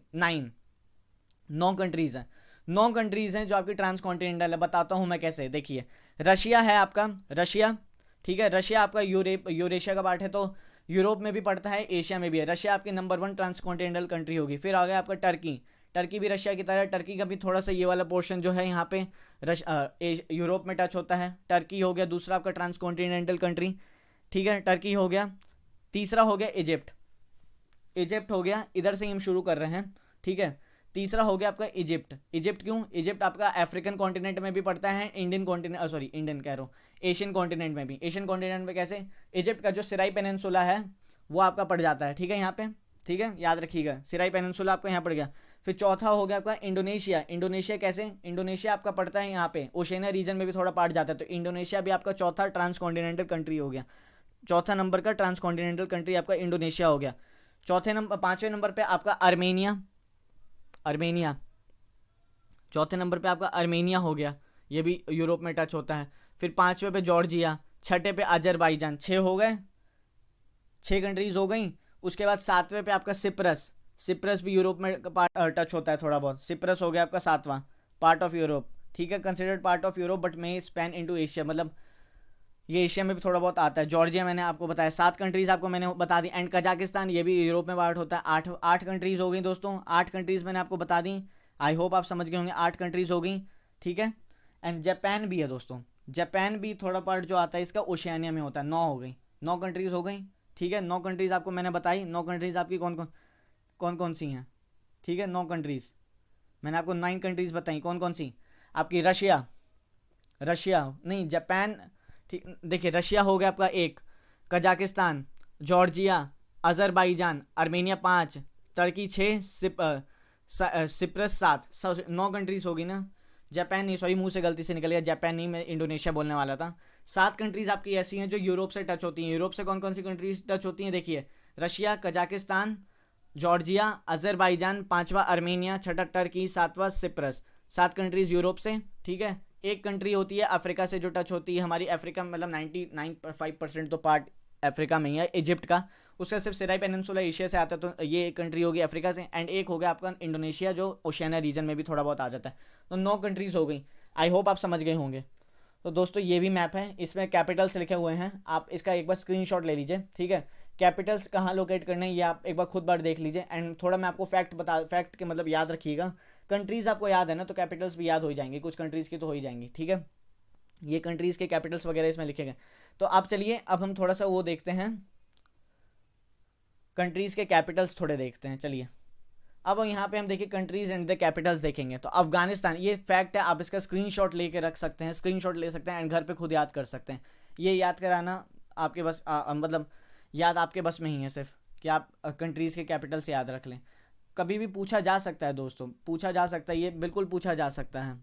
9 कंट्रीज़ हैं। 9 कंट्रीज़ हैं जो आपकी ट्रांस कॉन्टिनेंटल है। बताता हूँ मैं कैसे, देखिए रशिया है आपका, रशिया, ठीक है, रशिया आपका यूरेशिया का पार्ट है, तो यूरोप में भी पड़ता है, एशिया में भी है। रशिया आपकी नंबर 1 ट्रांस कॉन्टिनेंटल कंट्री होगी। फिर आ गया आपका टर्की भी रशिया की तरह। टर्की का भी थोड़ा सा ये वाला पोर्शन जो है यहाँ पे यूरोप में टच होता है। टर्की हो गया दूसरा आपका ट्रांस कॉन्टिनेंटल कंट्री, ठीक है, टर्की हो गया। तीसरा हो गया इजिप्ट हो गया, इधर से हम शुरू कर रहे हैं, ठीक है। तीसरा हो गया आपका इजिप्ट क्यों? इजिप्ट आपका अफ्रीकन कॉन्टिनेंट में भी पड़ता है, इंडियन कह रहा हूँ, एशियन कॉन्टिनेंट में भी। एशियन कॉन्टिनेंट में कैसे? इजिप्ट का जो सिराई पेनिनसुला है वो आपका पड़ जाता है, ठीक है, यहाँ पे, ठीक है, याद रखिएगा, सिराई पेनिनसुला आपका यहाँ पड़ गया। फिर चौथा हो गया आपका इंडोनेशिया कैसे? इंडोनेशिया आपका पड़ता है यहाँ पे, ओशेनिया रीजन में भी थोड़ा पार्ट जाता है, तो इंडोनेशिया भी आपका चौथा ट्रांस कॉन्टिनेंटल कंट्री हो गया। चौथा नंबर का ट्रांस कॉन्टिनेंटल कंट्री आपका इंडोनेशिया हो गया। पाँचवें नंबर पे आपका आर्मेनिया, चौथे नंबर पे आपका आर्मेनिया हो गया, ये भी यूरोप में टच होता है। फिर पाँचवें पे जॉर्जिया, छठे पे अजरबैजान, 6 हो गए, 6 कंट्रीज हो गई। उसके बाद सातवें पे आपका सिप्रस भी यूरोप में टच होता है थोड़ा बहुत। सिप्रस हो गया आपका 7वां, पार्ट ऑफ यूरोप, ठीक है, considered part of Europe but may span into Asia, मतलब ये एशिया में भी थोड़ा बहुत आता है। जॉर्जिया मैंने आपको बताया, 7 कंट्रीज आपको मैंने बता दी। एंड कजाकिस्तान ये भी यूरोप में पार्ट होता है। 8 कंट्रीज हो गई दोस्तों, 8 कंट्रीज मैंने आपको बता दी। आई होप आप समझ गए होंगे, 8 कंट्रीज हो गई, ठीक है। एंड जापान भी है दोस्तों, जापान भी थोड़ा पार्ट जो आता है इसका ओशियानिया में होता है। 9 हो गई, 9 कंट्रीज हो गई, ठीक है। 9 कंट्रीज आपको मैंने बताई। 9 कंट्रीज आपकी कौन कौन सी हैं, ठीक है, 9 कंट्रीज मैंने आपको 9 कंट्रीज बताई। कौन कौन सी आपकी? रशिया नहीं, जापान, ठीक, देखिए रशिया हो गया आपका 1, Kazakhstan, Georgia, Azerbaijan, Armenia 5, Turkey 6, Cyprus 7, 9 countries होगी ना। जापान नहीं, सॉरी मुंह से गलती से निकल गया, जापान नहीं, मैं इंडोनेशिया बोलने वाला था। 7 कंट्रीज आपकी ऐसी हैं जो यूरोप से टच होती हैं। यूरोप से कौन कौन सी कंट्रीज टच होती हैं? देखिए रशिया, कजाकिस्तान, जॉर्जिया, अजरबैजान, 5वां आर्मेनिया, 6ठा टर्की, 7वां सिप्रस। 7 कंट्रीज यूरोप से, ठीक है। एक कंट्री होती है अफ्रीका से जो टच होती है हमारी, अफ्रीका मतलब 99.5% तो पार्ट अफ्रीका में ही है, इजिप्ट का। उसका सिर्फ सिराई पेनिनसुला एशिया से आता है, तो ये एक कंट्री होगी अफ्रीका से। एंड एक हो गया आपका इंडोनेशिया जो ओशियाना रीजन में भी थोड़ा बहुत आ जाता है। तो 9 कंट्रीज़ हो गई। आई होप आप समझ गए होंगे। तो दोस्तों ये भी मैप है, इसमें कैपिटल्स लिखे हुए हैं, आप इसका एक बार स्क्रीनशॉट ले लीजिए, ठीक है। कैपिटल्स कहाँ लोकेट करने हैं ये आप एक बार खुद बार देख लीजिए। एंड थोड़ा मैं आपको फैक्ट के मतलब याद रखिएगा। कंट्रीज़ आपको याद है ना, तो कैपिटल्स भी याद हो जाएंगे, कुछ कंट्रीज़ की तो हो ही जाएंगी, ठीक है। ये कंट्रीज़ के कैपिटल्स वगैरह इसमें लिखे गए। तो आप चलिए अब हम थोड़ा सा वो देखते हैं, कंट्रीज़ के कैपिटल्स थोड़े देखते हैं, चलिए। अब यहाँ पे हम देखिए कंट्रीज एंड द कैपिटल्स देखेंगे। तो अफगानिस्तान, ये फैक्ट है, आप इसका स्क्रीनशॉट लेके रख सकते हैं, स्क्रीनशॉट ले सकते हैं एंड घर पे खुद याद कर सकते हैं। ये याद कराना आपके बस मतलब याद आपके बस में ही है सिर्फ, कि आप कंट्रीज़ के कैपिटल से याद रख लें। कभी भी पूछा जा सकता है दोस्तों, पूछा जा सकता है, ये बिल्कुल पूछा जा सकता है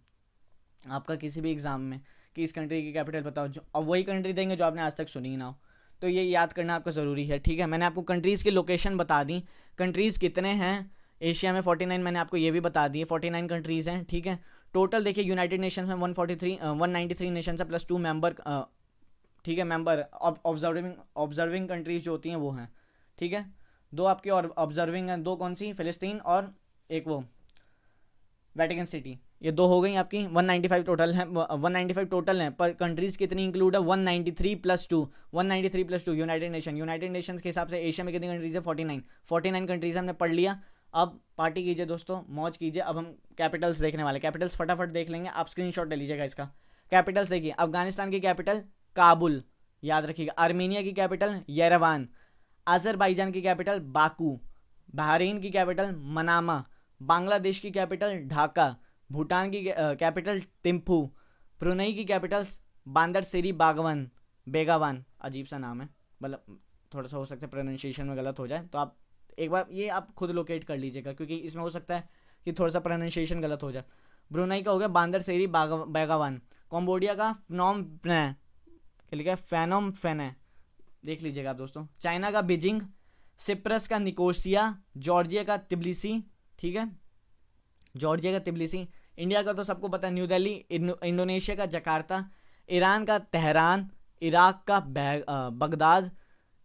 आपका किसी भी एग्ज़ाम में, कि इस कंट्री की कैपिटल बताओ, जो अब वही कंट्री देंगे जो आपने आज तक सुनी ही ना हो। तो ये याद करना आपका ज़रूरी है, ठीक है। मैंने आपको कंट्रीज़ की लोकेशन बता दी, कंट्रीज़ कितने हैं एशिया में 49 मैंने आपको ये भी बता दिए, 49 कंट्रीज़ हैं, ठीक है। टोटल देखिए यूनाइटेड नेशंस में 193 नेशंस है प्लस 2 मेंबर, ठीक है, मेंबर ऑब्जर्विंग कंट्रीज जो होती हैं वो हैं, ठीक है। 2 आपके और ऑब्जर्विंग हैं, 2 कौन सी, फिलिस्तीन और एक वो वेटिकन सिटी, ये 2 हो गई आपकी। 195 टोटल है, 195 टोटल हैं, पर कंट्रीज़ कितनी इंक्लूड है, 193 प्लस 2, 193 प्लस 2 यूनाइटेड नेशंस के हिसाब से एशिया में कितनी कंट्रीज़ है, 49 कंट्रीज़ हमने पढ़ लिया। अब पार्टी कीजिए दोस्तों, मौज कीजिए। अब हम कैपिटल्स देखने वाले, कैपिटल्स फटाफट देख लेंगे, आप स्क्रीनशॉट ले लीजिएगा इसका। कैपिटल्स देखिए, अफगानिस्तान की कैपिटल काबुल, याद रखिएगा। आर्मीनिया की कैपिटल येरेवान, अजरबैजान की कैपिटल बाकू, बहरीन की कैपिटल मनामा, बांग्लादेश की कैपिटल ढाका, भूटान की कैपिटल थिम्पू, ब्रुनई की कैपिटल बांदर सेरी बेगावान, अजीब सा नाम है, मतलब थोड़ा सा हो सकता है प्रोनाउंसिएशन में गलत हो जाए, तो आप एक बार ये आप खुद लोकेट कर लीजिएगा, क्योंकि इसमें हो सकता है कि थोड़ा सा प्रोनाउंसिएशन गलत हो जाए। ब्रुनई का हो गया बांदर सेरी बेगावान, कम्बोडिया का फ्नोम पेन, लिखा है फैनोम फेने, देख लीजिएगा आप दोस्तों। चाइना का बीजिंग, सिप्रस का निकोसिया, जॉर्जिया का तिब्लिसी, ठीक है, जॉर्जिया का तिब्लिसी। इंडिया का तो सबको पता है न्यू दिल्ली, इंडोनेशिया का जकार्ता, ईरान का तेहरान, इराक का बगदाद,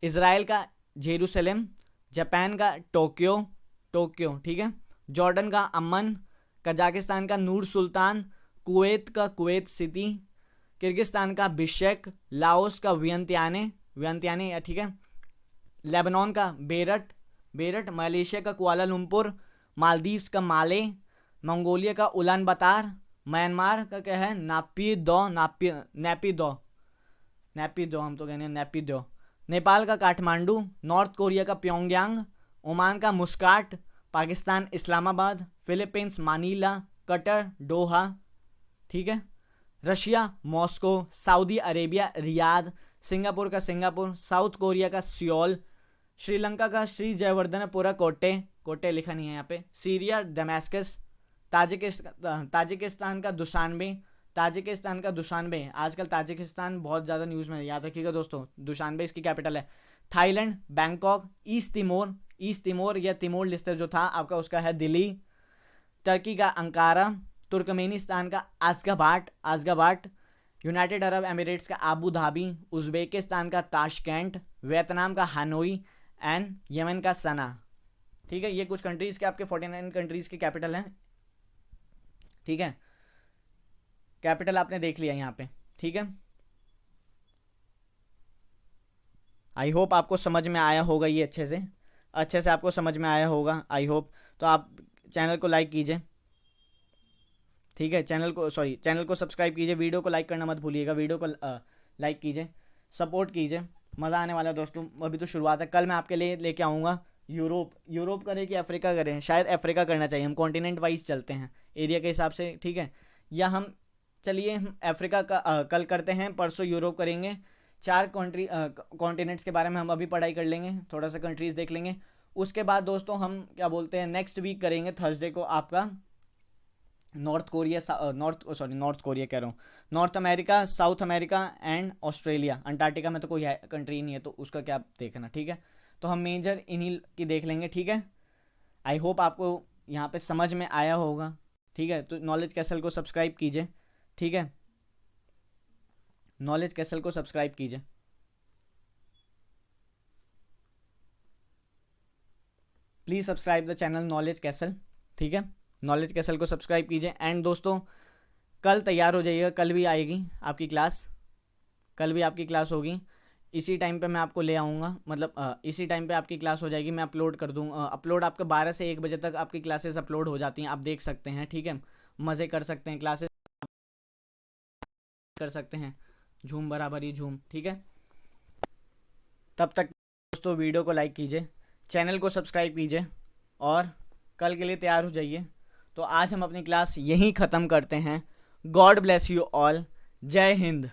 इज़राइल का जेरूसलम, जापान का टोक्यो, ठीक है, जॉर्डन का अम्मन, कजाकिस्तान का नूर सुल्तान, कुवैत का कुवैत सिटी, किर्गिस्तान का बिशकेक, लाओस का वियंतियाने, ठीक है, लेबनान का बेरट, मलेशिया का कुआलालंपुर, मालदीव्स का माले, मंगोलिया का उलान बतार, म्यांमार का क्या है नैपीदो, हम तो कहने नैपीदो, नेपाल का काठमांडू, नॉर्थ कोरिया का प्योंगयांग, ओमान का Muscat, Pakistan Islamabad, Philippines Manila, Qatar Doha, ठीक है, Russia Moscow, Saudi Arabia Riyadh, Singapore का सिंगापुर, साउथ कोरिया का सियोल, श्रीलंका का श्री जयवर्धनपुरा कोटे लिखा नहीं है यहाँ पे, सीरिया दमास्कस, ताजिकिस्तान का दुशानबे, आजकल ताजिकिस्तान बहुत ज़्यादा न्यूज़ में, याद रखिएगा दोस्तों, दुशानबे इसकी कैपिटल है। थाईलैंड बैंकॉक, ईस्ट तिमोर या तिमोर लिस्टर जो था आपका उसका है दिल्ली, टर्की का अंकारा, तुर्कमेनिस्तान का आज़गाबाट, यूनाइटेड अरब एमिरेट्स का आबू धाबी, उज़्बेकिस्तान का ताशकेंट, वियतनाम का हनोई एंड यमन का सना, ठीक है। ये कुछ कंट्रीज़ के आपके 49 कंट्रीज़ के कैपिटल हैं, ठीक है। कैपिटल आपने देख लिया यहाँ पे, ठीक है। आई होप आपको समझ में आया होगा, ये अच्छे से आपको समझ में आया होगा, आई होप। तो आप चैनल को लाइक कीजिए, ठीक है, चैनल को सब्सक्राइब कीजिए, वीडियो को लाइक करना मत भूलिएगा, वीडियो को लाइक कीजिए, सपोर्ट कीजिए, मज़ा आने वाला है दोस्तों। अभी तो शुरुआत है, कल मैं आपके लिए लेके आऊँगा यूरोप करें कि अफ्रीका करें, शायद अफ्रीका करना चाहिए, हम कॉन्टिनेंट वाइज चलते हैं एरिया के हिसाब से, ठीक है। या हम चलिए हम अफ्रीका का कल करते हैं, परसों यूरोप करेंगे। 4 कॉन्टिनेंट्स के बारे में हम अभी पढ़ाई कर लेंगे, थोड़ा सा कंट्रीज़ देख लेंगे। उसके बाद दोस्तों हम क्या बोलते हैं, नेक्स्ट वीक करेंगे थर्सडे को आपका north America, south America and Australia. Antarctica में तो कोई कंट्री नहीं है, तो उसका क्या देखना, ठीक है। तो हम मेजर इन्हीं की देख लेंगे, ठीक है। आई होप आपको यहाँ पे समझ में आया होगा, ठीक है। तो नॉलेज कैसल को सब्सक्राइब कीजिए, ठीक है। नॉलेज कैसल को सब्सक्राइब कीजिए। Please subscribe the channel knowledge castle, ठीक है। नॉलेज कैसल को सब्सक्राइब कीजिए। एंड दोस्तों कल तैयार हो जाइएगा, कल भी आएगी आपकी क्लास, कल भी आपकी क्लास होगी। इसी टाइम पे मैं आपको ले आऊँगा, मतलब इसी टाइम पे आपकी क्लास हो जाएगी। मैं अपलोड कर दूँगा, अपलोड आपका 12 से 1 बजे तक आपकी क्लासेस अपलोड हो जाती हैं, आप देख सकते हैं, ठीक है। मज़े कर सकते हैं, क्लासेस कर सकते हैं, झूम बराबर ही झूम, ठीक है। तब तक दोस्तों वीडियो को लाइक कीजिए, चैनल को सब्सक्राइब कीजिए और कल के लिए तैयार हो जाइए। तो आज हम अपनी क्लास यहीं ख़त्म करते हैं। God bless you all. जय हिंद।